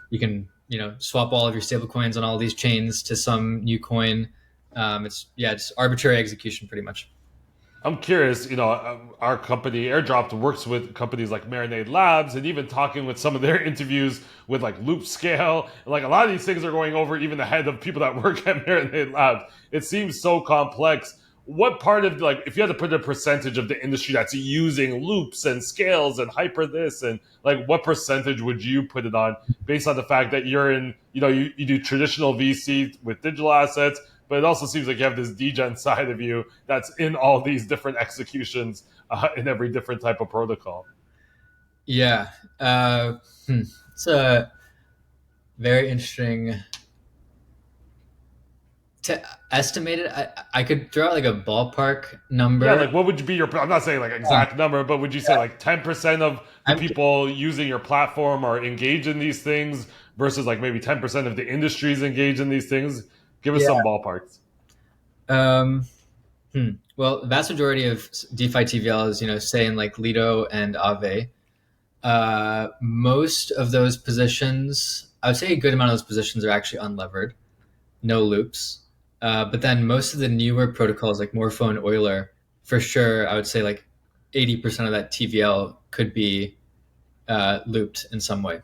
you can swap all of your stable coins on all these chains to some new coin. It's arbitrary execution pretty much. I'm curious, our company Airdropped works with companies like Marinade Labs, and even talking with some of their interviews with like Loop Scale. Like a lot of these things are going over even the head of people that work at Marinade Labs. It seems so complex. What part of like if you had to put a percentage of the industry that's using loops and scales and hyper this and like what percentage would you put it on based on the fact that you're in, you do traditional VC with digital assets, but it also seems like you have this degen side of you that's in all these different executions in every different type of protocol. Yeah, it's a very interesting to estimate it. I could throw out like a ballpark Yeah, number. like what would be your? I'm not saying like Yeah, exact number, but would you say yeah. like 10% of the I'm people using your platform are engaged in these things versus like maybe 10% of the industries engaged in these things? Give us yeah. some ballparks. Um, well, the vast majority of DeFi TVL is, say in like Lido and Aave. Most of those positions, I would say a good amount of those positions are actually unlevered, no loops. But then most of the newer protocols like Morpho and Euler, for sure, I would say like 80% of that TVL could be looped in some way.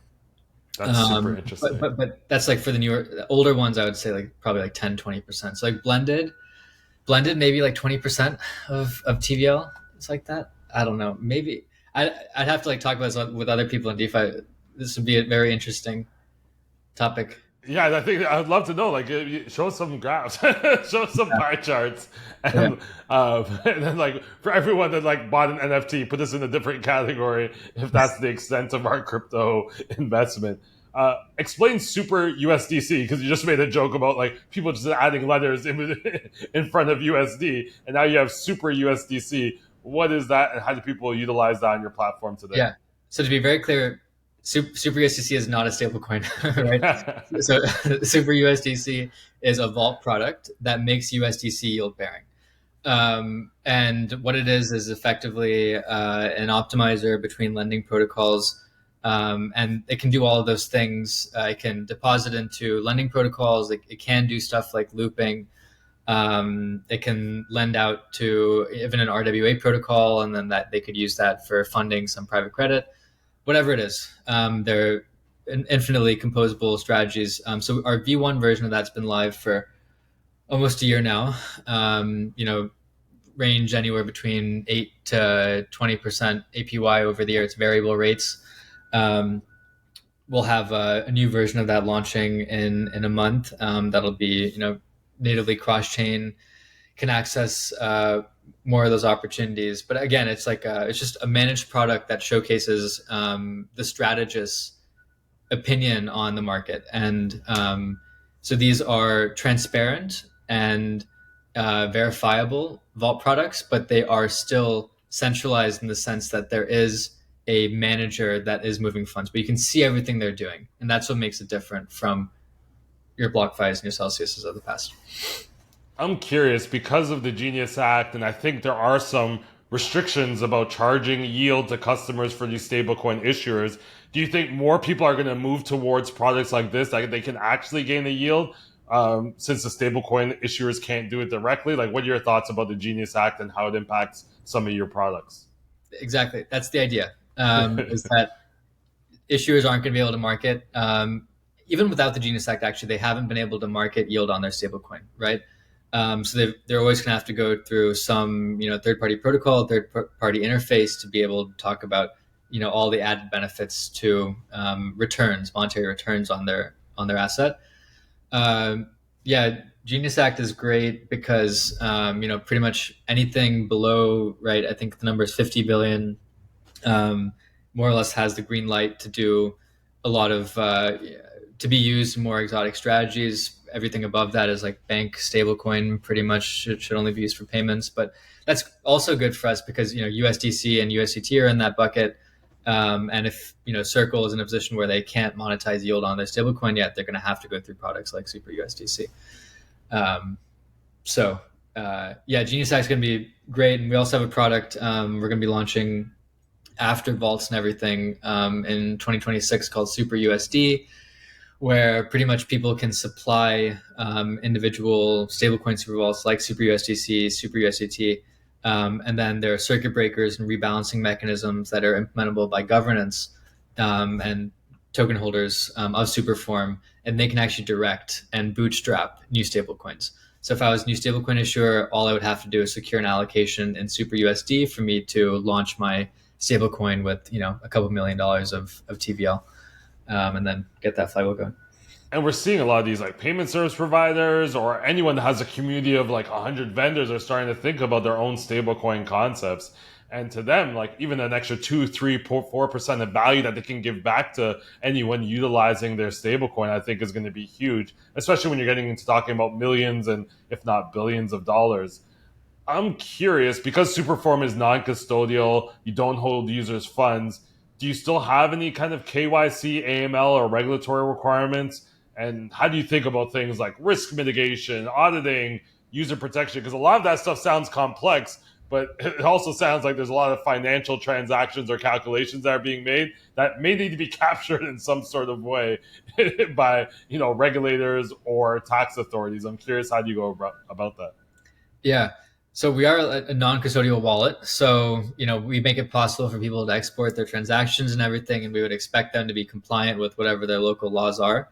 That's super But, interesting. but but that's like for the older ones, I would say like probably like 10-20%. So like blended maybe like 20% of TVL. It's like that. I don't know. Maybe I'd have to like talk about this with other people in DeFi. This would be a very interesting topic. Yeah, I think I'd love to know. Like, show some graphs, show some pie charts, Yeah. and then like for everyone that like bought an NFT, put this in a different category if that's the extent of our crypto investment. Explain Super USDC because you just made a joke about like people just adding letters in front of USD, and now you have Super USDC. What is that, and how do people utilize that on your platform today? Yeah. So to be very clear, Super USDC is not a stablecoin, right? So Super USDC is a vault product that makes USDC yield bearing. And what it is effectively an optimizer between lending protocols. And it can do all of those things. It can deposit into lending protocols. It can do stuff like looping. It can lend out to even an RWA protocol, and then that they could use that for funding some private credit, whatever it is. They're infinitely composable strategies. So our V1 version of that's been live for almost a year now. Range anywhere between 8 to 20% APY over the year. It's variable rates. We'll have a new version of that launching in a month. That'll be natively cross chain, can access more of those opportunities. But again, it's just a managed product that showcases the strategist's opinion on the market, and so these are transparent and verifiable vault products, but they are still centralized in the sense that there is a manager that is moving funds, but you can see everything they're doing, and that's what makes it different from your BlockFi's and your Celsiuses of the past. I'm curious because of the Genius Act, and I think there are some restrictions about charging yield to customers for these stablecoin issuers. Do you think more people are going to move towards products like this that they can actually gain a yield since the stablecoin issuers can't do it directly? Like, what are your thoughts about the Genius Act and how it impacts some of your products? Exactly. That's the idea, is that issuers aren't going to be able to market. Even without the Genius Act, actually, they haven't been able to market yield on their stablecoin, right? So they're always going to have to go through some third-party protocol, third-party interface to be able to talk about all the added benefits to monetary returns on their asset. Yeah, Genius Act is great because pretty much anything below, right? I think the number is 50 billion. More or less has the green light to do a lot of to be used in more exotic strategies. Everything above that is like bank stablecoin, pretty much should only be used for payments. But that's also good for us because USDC and USDT are in that bucket. And if Circle is in a position where they can't monetize yield on their stablecoin yet, they're going to have to go through products like Super USDC. Yeah, Genius Act is going to be great, and we also have a product we're going to be launching after vaults and everything in 2026 called Super USD, where pretty much people can supply individual stablecoin super vaults like Super USDC, Super USDT, and then there are circuit breakers and rebalancing mechanisms that are implementable by governance and token holders of Superform, and they can actually direct and bootstrap new stablecoins. So if I was a new stablecoin issuer, all I would have to do is secure an allocation in Super USD for me to launch my stablecoin with a couple $1 million of TVL, and then get that flywheel going. And we're seeing a lot of these like payment service providers or anyone that has a community of like 100 vendors are starting to think about their own stablecoin concepts. And to them, like even an extra 2, 3, 4% of value that they can give back to anyone utilizing their stablecoin, I think is going to be huge, especially when you're getting into talking about millions and if not billions of dollars. I'm curious because Superform is non-custodial, you don't hold users' funds. Do you still have any kind of KYC, AML, or regulatory requirements? And how do you think about things like risk mitigation, auditing, user protection? Because a lot of that stuff sounds complex, but it also sounds like there's a lot of financial transactions or calculations that are being made that may need to be captured in some sort of way by regulators or tax authorities. I'm curious, how do you go about that? Yeah. So we are a non-custodial wallet. So, we make it possible for people to export their transactions and everything, and we would expect them to be compliant with whatever their local laws are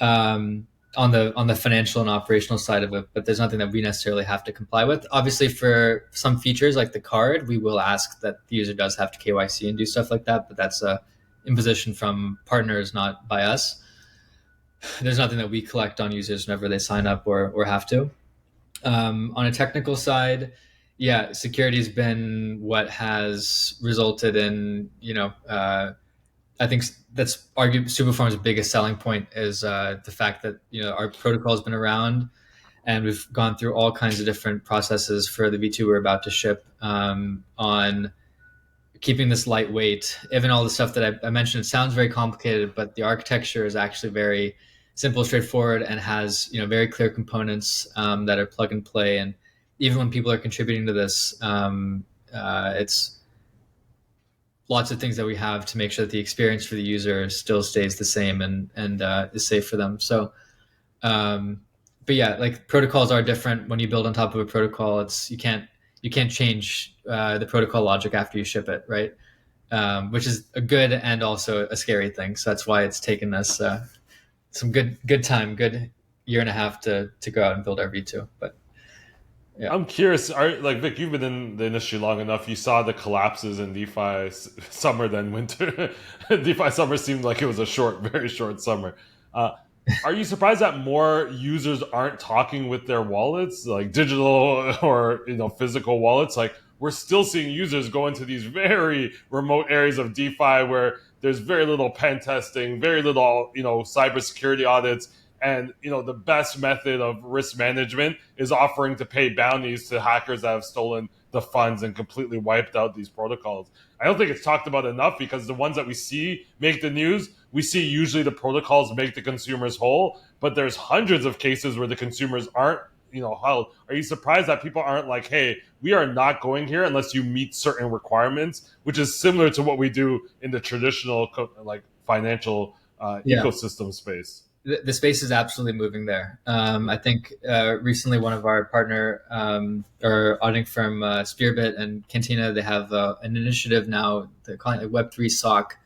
on the financial and operational side of it. But there's nothing that we necessarily have to comply with. Obviously, for some features like the card, we will ask that the user does have to KYC and do stuff like that. But that's a imposition from partners, not by us. There's nothing that we collect on users whenever they sign up or have to. On a technical side, yeah, security has been what has resulted in, I think that's arguably Superform's biggest selling point is the fact that, our protocol has been around and we've gone through all kinds of different processes for the V2 we're about to ship on keeping this lightweight. Even all the stuff that I mentioned, it sounds very complicated, but the architecture is actually very simple, straightforward, and has very clear components that are plug and play. And even when people are contributing to this, it's lots of things that we have to make sure that the experience for the user still stays the same and is safe for them. So but yeah, like protocols are different. When you build on top of a protocol, it's you can't change the protocol logic after you ship it, right? Which is a good and also a scary thing. So that's why it's taken us some good time, good year and a half to go out and build our V2. But yeah, I'm curious. Like Vic, you've been in the industry long enough. You saw the collapses in DeFi summer then winter. DeFi summer seemed like it was a short, very short summer. Uh, are you surprised that more users aren't talking with their wallets, like digital or physical wallets? Like we're still seeing users go into these very remote areas of DeFi where there's very little pen testing, very little cybersecurity audits, and the best method of risk management is offering to pay bounties to hackers that have stolen the funds and completely wiped out these protocols. I don't think it's talked about enough because the ones that we see make the news, we see usually the protocols make the consumers whole, but there's hundreds of cases where the consumers aren't held. Are you surprised that people aren't like, hey, we are not going here unless you meet certain requirements, which is similar to what we do in the traditional like financial yeah. ecosystem space? The space is absolutely moving there. I think recently one of our partner or auditing firm, Spearbit and Cantina, they have an initiative now. They're calling it Web3 SOC.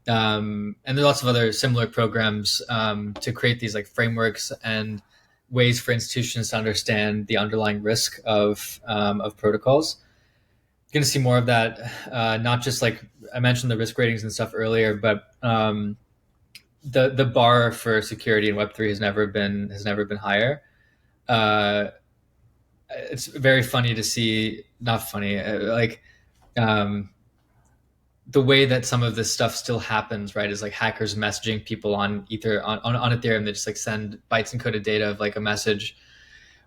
And there's lots of other similar programs to create these like frameworks and ways for institutions to understand the underlying risk of protocols. Going to see more of that, not just like I mentioned the risk ratings and stuff earlier, but the bar for security in Web3 has never been higher. It's very funny to see, not funny, like the way that some of this stuff still happens, right? Is like hackers messaging people on Ether on Ethereum. They just like send bytes encoded data of like a message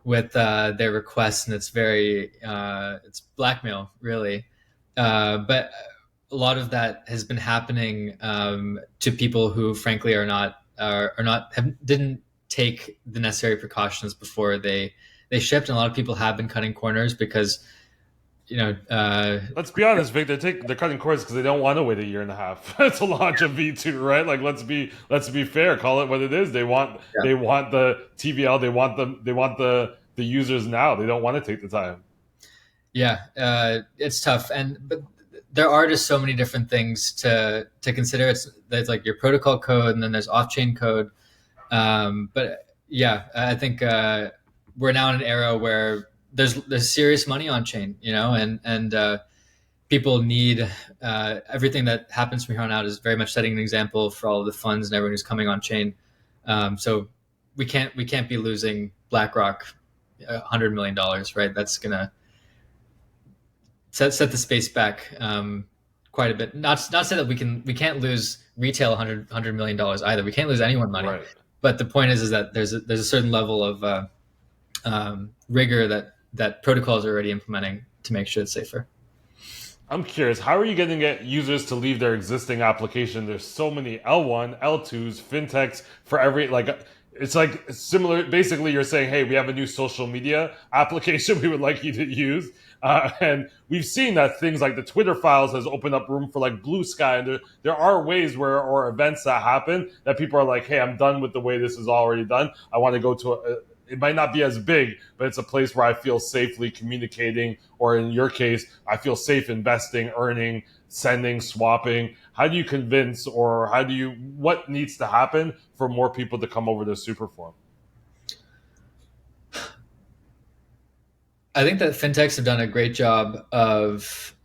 with their requests, and it's very it's blackmail, really. But a lot of that has been happening to people who, frankly, didn't take the necessary precautions before they shipped, and a lot of people have been cutting corners because let's be honest, Vic. They're cutting corners because they don't want to wait a year and a half to launch a V2, right? Like let's be fair. Call it what it is. They want the TVL. They want the users now. They don't want to take the time. Yeah, it's tough, but there are just so many different things to consider. There's like your protocol code, and then there's off-chain code. But yeah, I think we're now in an era where there's serious money on chain, and people need everything that happens from here on out is very much setting an example for all of the funds and everyone who's coming on chain. So we can't be losing BlackRock $100 million, right? That's gonna set the space back quite a bit. Not say that we can't lose retail $100 million either. We can't lose anyone money. Right. But the point is that there's a certain level of rigor that protocols are already implementing to make sure it's safer. I'm curious, how are you going to get users to leave their existing application? There's so many L1, L2s, fintechs for every, like, it's like similar. Basically, you're saying, hey, we have a new social media application we would like you to use. And we've seen that things like the Twitter files has opened up room for like Blue Sky. And there are ways or events that happen that people are like, hey, I'm done with the way this is already done. I want to go to it might not be as big, but it's a place where I feel safely communicating, or in your case, I feel safe investing, earning, sending, swapping. How do you convince, or what needs to happen for more people to come over to Superform? I think that fintechs have done a great job of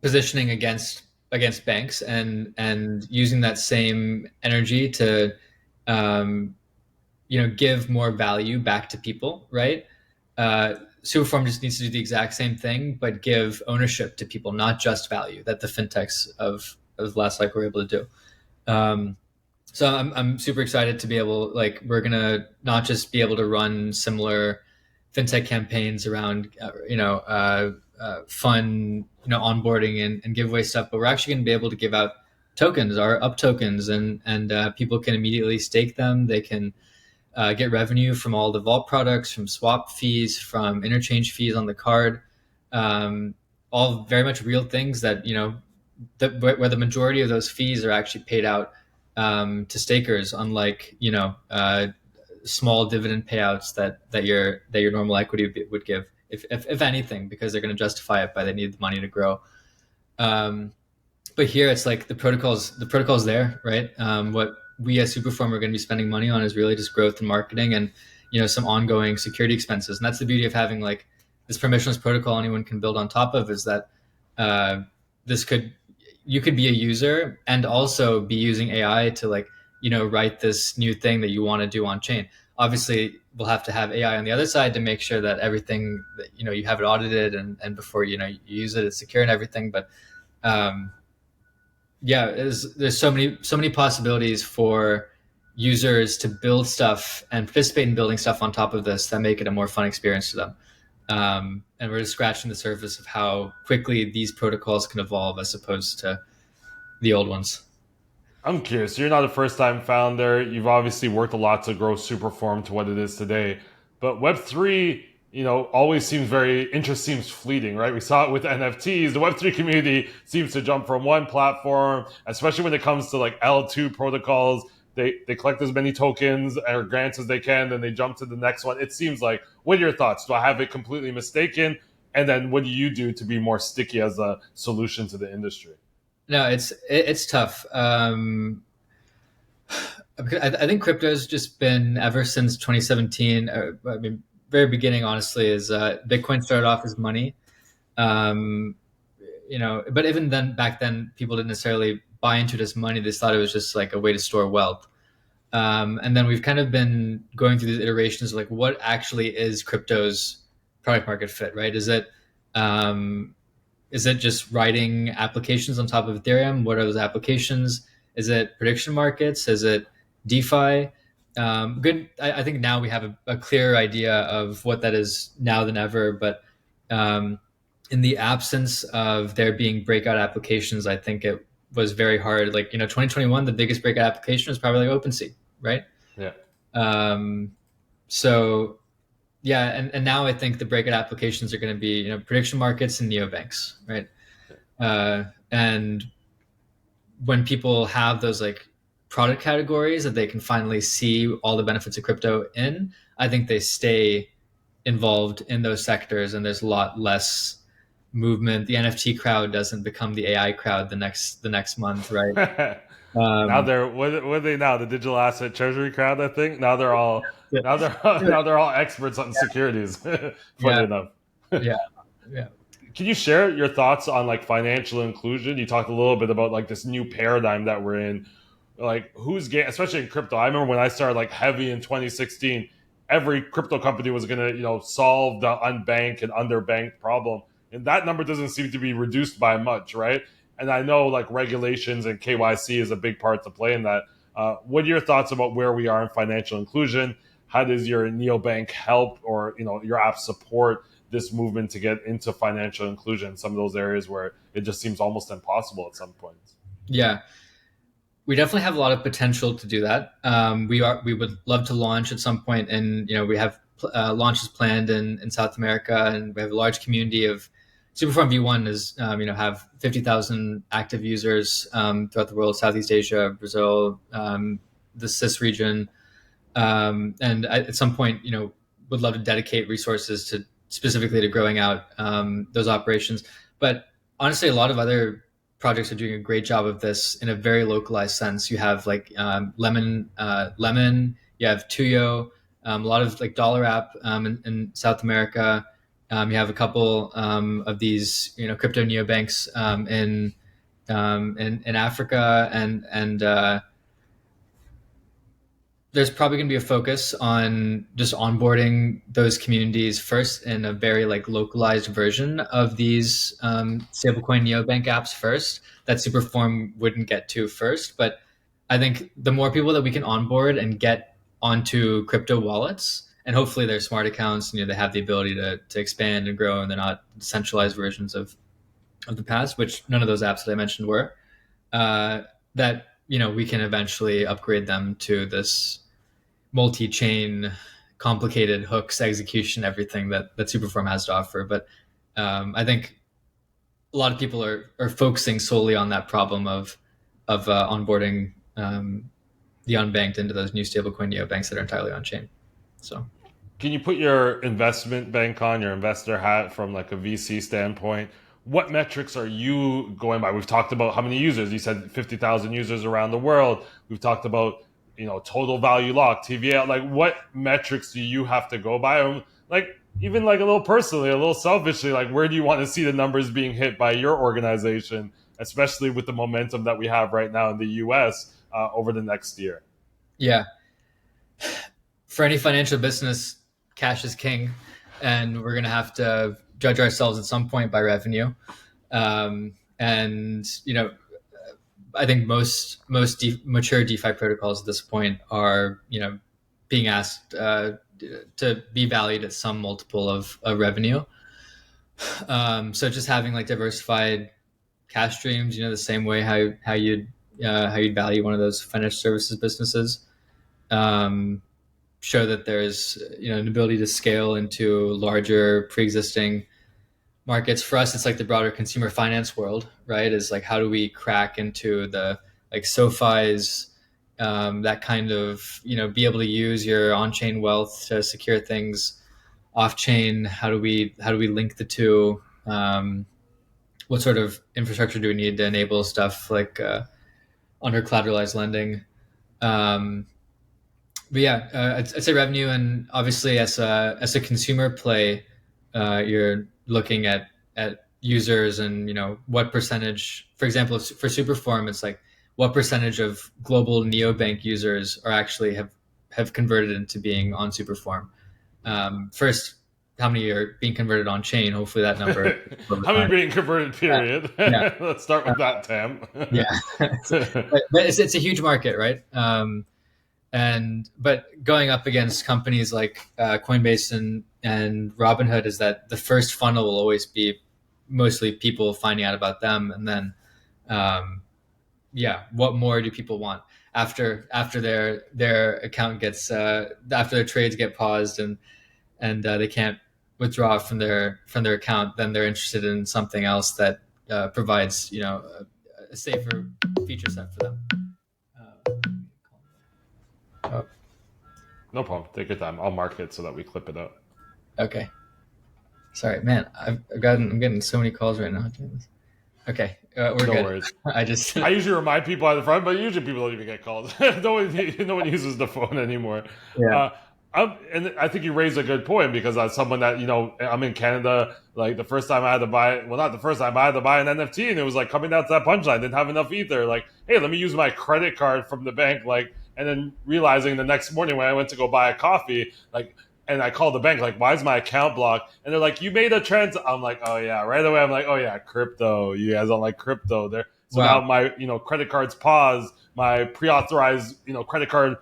positioning against banks and using that same energy to give more value back to people, right? Superform just needs to do the exact same thing, but give ownership to people, not just value that the fintechs of last cycle were able to do. So I'm super excited to be able, like, we're gonna not just be able to run similar fintech campaigns around, fun, onboarding and giveaway stuff, but we're actually gonna be able to give out tokens, our up tokens, and people can immediately stake them. They can get revenue from all the vault products, from swap fees, from interchange fees on the card, all very much real things that where the majority of those fees are actually paid out to stakers, unlike small dividend payouts that your normal equity would give, if anything, because they're going to justify it by they need the money to grow. Um, but here it's like the protocol's there, right? What we as Superform are going to be spending money on is really just growth and marketing, and some ongoing security expenses. And that's the beauty of having like this permissionless protocol anyone can build on top of, is that uh, this could you could be a user and also be using AI to like write this new thing that you want to do on chain. Obviously, we'll have to have AI on the other side to make sure that everything that you have it audited, and before you use it, it's secure and everything. But um, yeah, there's so many possibilities for users to build stuff and participate in building stuff on top of this that make it a more fun experience to them. And we're just scratching the surface of how quickly these protocols can evolve as opposed to the old ones. I'm curious. You're not a first time founder. You've obviously worked a lot to grow Superform to what it is today. But Web3, always seems very, interest seems fleeting, right? We saw it with NFTs. The Web3 community seems to jump from one platform, especially when it comes to like L2 protocols. They collect as many tokens or grants as they can, then they jump to the next one. It seems like, what are your thoughts? Do I have it completely mistaken? And then what do you do to be more sticky as a solution to the industry? No, it's tough. I think crypto's just been, ever since 2017. I mean, very beginning, honestly, is Bitcoin started off as money. Um, but even then, back then, people didn't necessarily buy into it as money. They thought it was just like a way to store wealth. And then we've kind of been going through these iterations of like, what actually is crypto's product market fit, right? Um, is it just writing applications on top of Ethereum? What are those applications? Is it prediction markets? Is it DeFi? Good. I think now we have a clearer idea of what that is now than ever. But um, in the absence of there being breakout applications, I think it was very hard. Like 2021, the biggest breakout application was probably like OpenSea, right? Yeah. Um, so yeah, and now I think the breakout applications are going to be prediction markets and neobanks, right? And when people have those like product categories that they can finally see all the benefits of crypto in, I think they stay involved in those sectors, and there's a lot less movement. The NFT crowd doesn't become the AI crowd the next month, right? Now Um, they're what are they now? The digital asset treasury crowd, I think. yeah, Now they're all experts on securities. Funny yeah, enough. yeah, yeah. Can you share your thoughts on like financial inclusion? You talked a little bit about like this new paradigm that we're in. Like who's getting, especially in crypto. I remember when I started like heavy in 2016, every crypto company was gonna, solve the unbanked and underbanked problem. And that number doesn't seem to be reduced by much, right? And I know like regulations and KYC is a big part to play in that. What are your thoughts about where we are in financial inclusion? How does your neobank help, or your app support this movement to get into financial inclusion? Some of those areas where it just seems almost impossible at some points. Yeah. We definitely have a lot of potential to do that. We would love to launch at some point, and we have launches planned in South America, and we have a large community of Superform V1 is have 50,000 active users throughout the world, Southeast Asia, Brazil, the CIS region, and at some point would love to dedicate resources to specifically to growing out those operations. But honestly, a lot of other projects are doing a great job of this in a very localized sense. You have like Lemon, you have Tuyo, a lot of like Dollar App in South America. You have a couple of these crypto neobanks in Africa, and there's probably going to be a focus on just onboarding those communities first in a very like localized version of these stablecoin neobank apps first that Superform wouldn't get to first. But I think the more people that we can onboard and get onto crypto wallets, and hopefully they're smart accounts, they have the ability to expand and grow, and they're not centralized versions of the past, which none of those apps that I mentioned were, that we can eventually upgrade them to this multi-chain, complicated hooks, execution, everything that Superform has to offer. But I think a lot of people are focusing solely on that problem of onboarding the unbanked into those new stablecoin neobanks that are entirely on chain. So, can you put your investment bank on, your investor hat from like a VC standpoint? What metrics are you going by? We've talked about how many users. You said 50,000 users around the world. We've talked about, total value locked, TVA. Like, what metrics do you have to go by? Like, even like a little personally, a little selfishly, like, where do you want to see the numbers being hit by your organization, especially with the momentum that we have right now in the US over the next year? yeah, for any financial business, cash is king, and we're going to have to judge ourselves at some point by revenue. And I think most mature DeFi protocols at this point are being asked to be valued at some multiple of revenue. So just having like diversified cash streams, the same way how you'd value one of those financial services businesses. Show that there's an ability to scale into larger pre-existing markets. For us, it's like the broader consumer finance world, right? Is like, how do we crack into the like SoFi's, that kind of be able to use your on-chain wealth to secure things off-chain? How do we link the two? What sort of infrastructure do we need to enable stuff like under collateralized lending? But yeah, I'd say revenue, and obviously as a consumer play, you're looking at users and what percentage. For example, for Superform, it's like what percentage of global neobank users are actually have converted into being on Superform. First, how many are being converted on chain? Hopefully that number. How many being converted? Period. Yeah. Let's start with that, Tam. Yeah, but it's a huge market, right? But going up against companies like Coinbase and Robinhood is that the first funnel will always be mostly people finding out about them, and then what more do people want after their account gets after their trades get paused and they can't withdraw from their account? Then they're interested in something else that provides a safer feature set for them. No problem. Take your time. I'll mark it so that we clip it up. Okay. Sorry, man. I'm getting so many calls right now. Okay, we're No good. worries. I usually remind people at the front, but usually people don't even get calls. no one uses the phone anymore. Yeah. And I think you raised a good point, because as someone that, I'm in Canada, like the first time I had to buy, well, not the first time, I had to buy an NFT, and it was like coming down to that punchline, didn't have enough ether. Like, hey, let me use my credit card from the bank. Like, and then realizing the next morning when I went to go buy a coffee, like, and I called the bank, like, why is my account blocked? And they're like, you made a I'm like, oh yeah, right away. I'm like, oh yeah, crypto. You guys don't like crypto there. So Wow. now my, credit cards paused, my pre-authorized, credit card,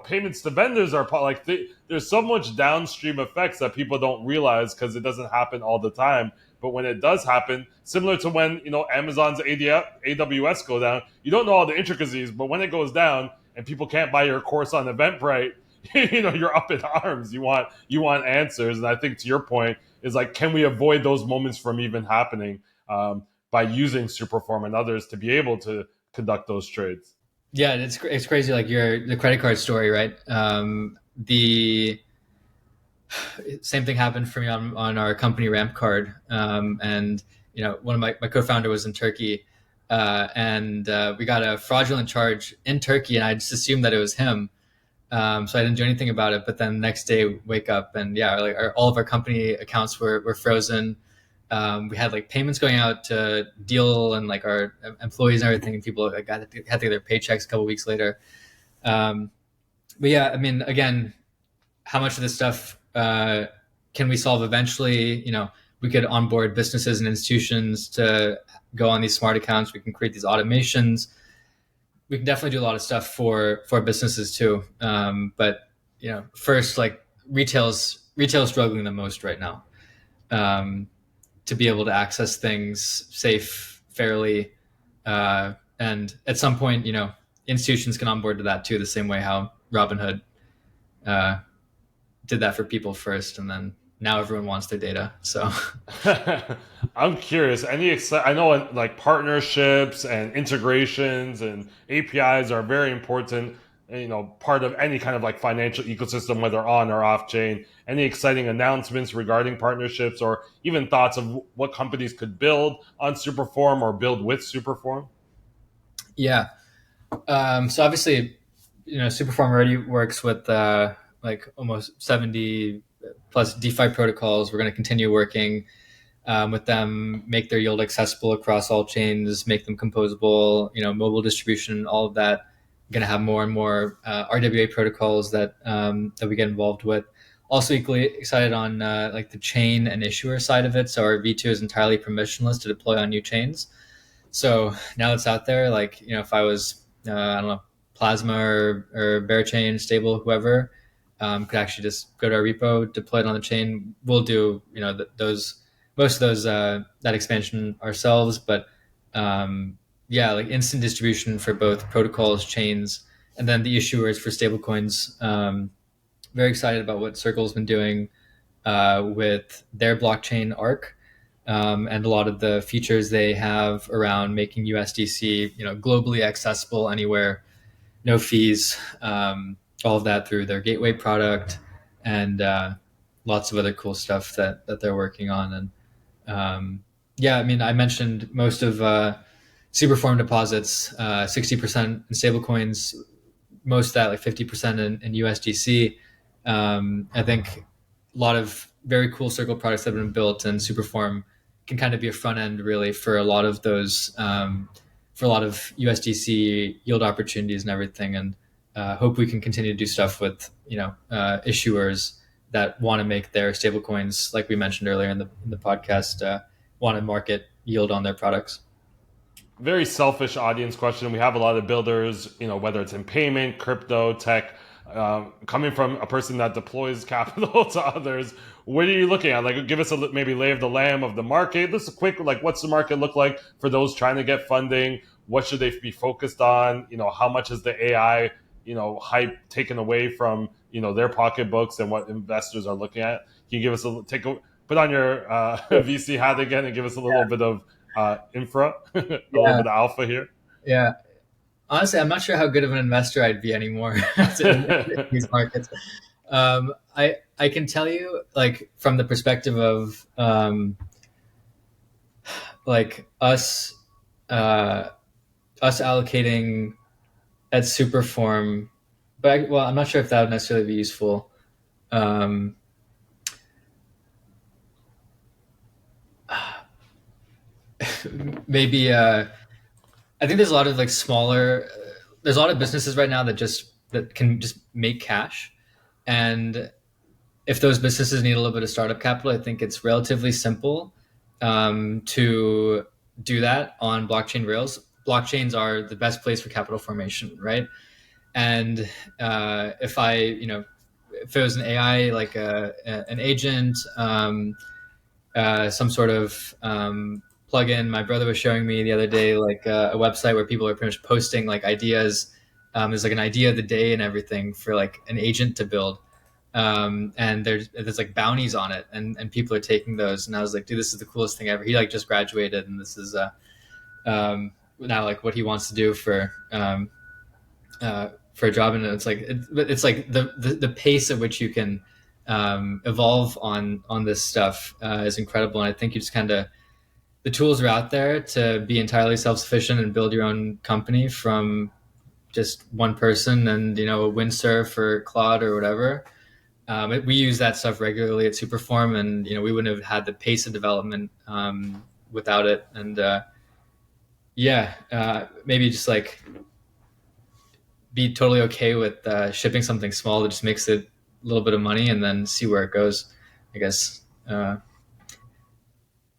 payments to vendors are like, there's so much downstream effects that people don't realize, because it doesn't happen all the time. But when it does happen, similar to when, Amazon's AWS go down, you don't know all the intricacies, but when it goes down and people can't buy your course on Eventbrite, you're up in arms. You want answers. And I think, to your point, is like, can we avoid those moments from even happening by using Superform and others to be able to conduct those trades? Yeah, it's crazy. Like the credit card story, right? The same thing happened for me on our company Ramp card. And one of my co-founder was in Turkey, and we got a fraudulent charge in Turkey, and I just assumed that it was him. So I didn't do anything about it. But then the next day, wake up and all of our company accounts were frozen. We had like payments going out to deal and like our employees and everything, and people like had to get their paychecks a couple weeks later. But yeah, I mean, again, how much of this stuff can we solve eventually? We could onboard businesses and institutions to go on these smart accounts. We can create these automations. We can definitely do a lot of stuff for businesses too. But first, like retail's struggling the most right now. To be able to access things safe, fairly, and at some point, institutions can onboard to that too, the same way how Robinhood did that for people first, and then now everyone wants their data. So I'm curious. I know like partnerships and integrations and APIs are very important. Part of any kind of like financial ecosystem, whether on or off chain. Any exciting announcements regarding partnerships, or even thoughts of what companies could build on Superform or build with Superform? yeah, so obviously, Superform already works with like almost 70 plus DeFi protocols. We're going to continue working with them, make their yield accessible across all chains, make them composable, mobile distribution, all of that. We're going to have more and more RWA protocols that we get involved with. Also, equally excited on like the chain and issuer side of it. So our V2 is entirely permissionless to deploy on new chains. So now it's out there, like, if I was, I don't know, Plasma or Bearchain, Stable, whoever, could actually just go to our repo, deploy it on the chain. We'll do, most of those, that expansion ourselves, but yeah, like instant distribution for both protocols, chains, and then the issuers for stablecoins. Very excited about what Circle's been doing with their blockchain Arc, and a lot of the features they have around making USDC, globally accessible anywhere, no fees, all of that through their gateway product, and lots of other cool stuff that they're working on. And yeah, I mean, I mentioned most of Superform deposits, 60% in stablecoins, most of that like 50% in USDC. I think a lot of very cool Circle products that have been built, and Superform can kind of be a front end really for a lot of those, for a lot of USDC yield opportunities and everything. And hope we can continue to do stuff with issuers that want to make their stablecoins, like we mentioned earlier in the podcast, want to market yield on their products. Very selfish audience question. We have a lot of builders, whether it's in payment, crypto, tech, coming from a person that deploys capital to others. What are you looking at? Like, give us a maybe lay of the land of the market. This is quick. Like, what's the market look like for those trying to get funding? What should they be focused on? How much is the AI, hype taken away from their pocketbooks and what investors are looking at? Can you give us put on your VC hat again and give us a little bit of infra, a little bit of alpha here? Yeah. Honestly, I'm not sure how good of an investor I'd be anymore in these markets. I can tell you, like, from the perspective of like us allocating at Superform, but well, I'm not sure if that would necessarily be useful. Maybe I think there's a lot of like smaller. There's a lot of businesses right now that can just make cash, and if those businesses need a little bit of startup capital, I think it's relatively simple to do that on blockchain rails. Blockchains are the best place for capital formation, right? And if if it was an AI, like an agent, some sort of plugin. My brother was showing me the other day, like a website where people are pretty much posting like ideas. There's like an idea of the day and everything for like an agent to build. And there's like bounties on it, and people are taking those. And I was like, dude, this is the coolest thing ever. He like just graduated, and this is now like what he wants to do for a job. And it's like the pace at which you can evolve on this stuff is incredible. And I think you just kind of, the tools are out there to be entirely self-sufficient and build your own company from just one person, and a windsurf or Claude or whatever. We use that stuff regularly at Superform, and we wouldn't have had the pace of development without it. And maybe just like be totally okay with shipping something small that just makes it a little bit of money, and then see where it goes, I guess.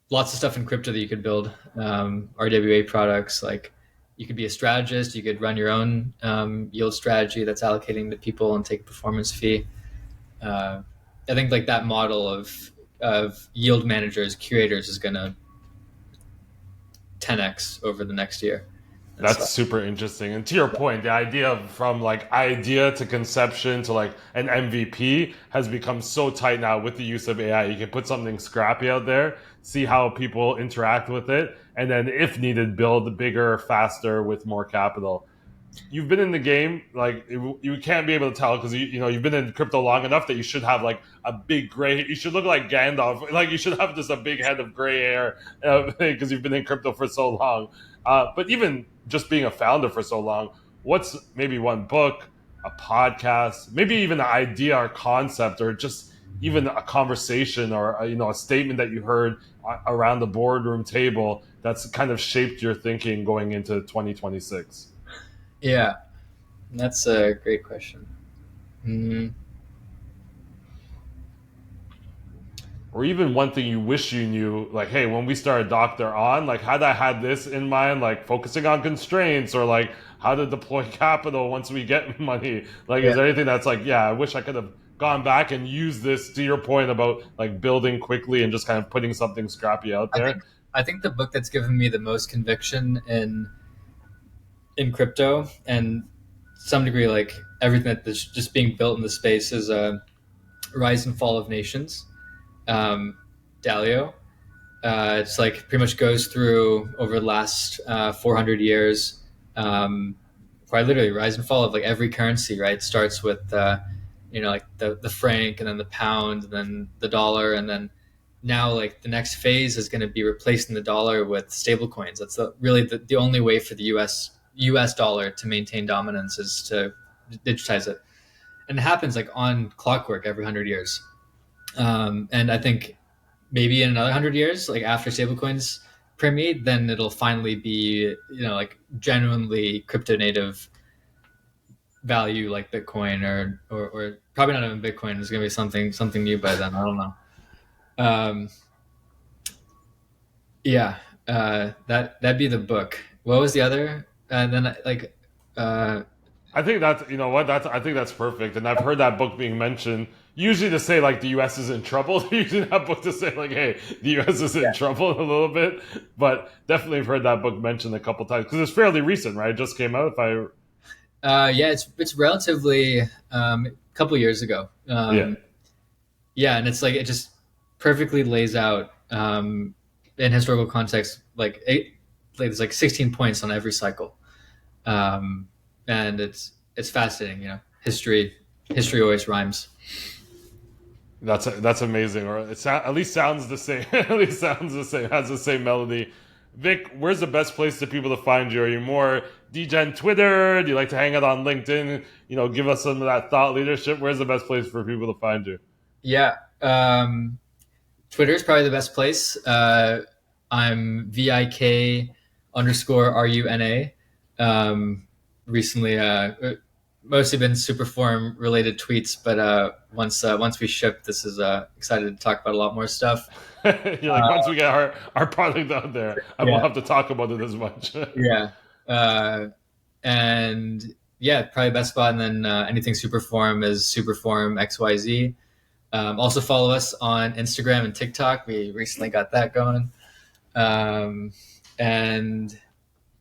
Lots of stuff in crypto that you could build, RWA products. Like, you could be a strategist, you could run your own yield strategy that's allocating to people and take a performance fee. I think like that model of yield managers, curators, is going to 10x over the next year. and That's stuff. super interesting. And to your point, the idea of from like idea to conception to like an MVP has become so tight now with the use of AI. You can put something scrappy out there, see how people interact with it, and then if needed, build bigger, faster with more capital. You've been in the game, like you can't be able to tell because you know you've been in crypto long enough that you should have like a big gray. You should look like Gandalf, like you should have just a big head of gray hair because you've been in crypto for so long. But even just being a founder for so long, what's maybe one book, a podcast, maybe even an idea or concept, or just even a conversation or you know a statement that you heard around the boardroom table that's kind of shaped your thinking going into 2026? Yeah, that's a great question. Mm, Or even one thing you wish you knew, like, hey, when we started Doctor On, like, had I had this in mind, like focusing on constraints or like how to deploy capital once we get money, like, yeah, is there anything that's like, yeah, I wish I could have gone back and used this to your point about like building quickly and just kind of putting something scrappy out I there? think I think the book that's given me the most conviction in crypto and to some degree like everything that's just being built in the space is Rise and Fall of Nations. Um, Dalio. It's like pretty much goes through over the last 400 years, quite literally rise and fall of like every currency. Right, it starts with like the franc, and then the pound, and then the dollar, and then now like the next phase is going to be replacing the dollar with stablecoins. That's really the only way for the US dollar to maintain dominance is to digitize it, and it happens like on clockwork every 100 years. And I think maybe in another 100 years, like after stablecoins permeate, then it'll finally be like genuinely crypto native value like Bitcoin or probably not even Bitcoin. Is going to be something new by then. I don't know. Um, yeah, that'd be the book. What was the other? And then like uh, I think that's you know what that's I think that's perfect, and I've heard that book being mentioned. Usually to say like the U.S. is in trouble. They're using that book to say like, hey, the U.S. is in trouble a little bit. But definitely have heard that book mentioned a couple times because it's fairly recent, right? It just came out. If I yeah, it's relatively a couple years ago. yeah, Yeah, and it's like it just perfectly lays out in historical context like there's like 16 points on every cycle, and it's fascinating. History always rhymes. that's amazing. Or at least sounds the same. At least sounds the same. Has the same melody. Vic, where's the best place to people to find you? Are you more DGen Twitter? Do you like to hang out on LinkedIn? You know, give us some of that thought leadership. Where's the best place for people to find you? Yeah, Twitter is probably the best place. I'm VIK_RUNA. Recently, mostly been Superform related tweets, but once we ship, this is excited to talk about a lot more stuff. You're like, once we get our product out there, I won't Yeah, have to talk about it as much. yeah, uh, and yeah, probably best spot. And then anything Superform is Superform XYZ. Also follow us on Instagram and TikTok. We recently got that going. And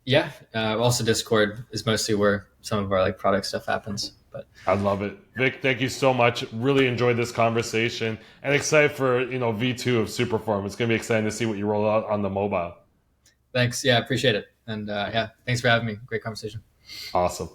yeah, also Discord is mostly where some of our like product stuff happens. But I love it. Vic, thank you so much. Really enjoyed this conversation and excited for, V2 of Superform. It's going to be exciting to see what you roll out on the mobile. thanks. Yeah, appreciate it. And yeah, thanks for having me. Great conversation. Awesome.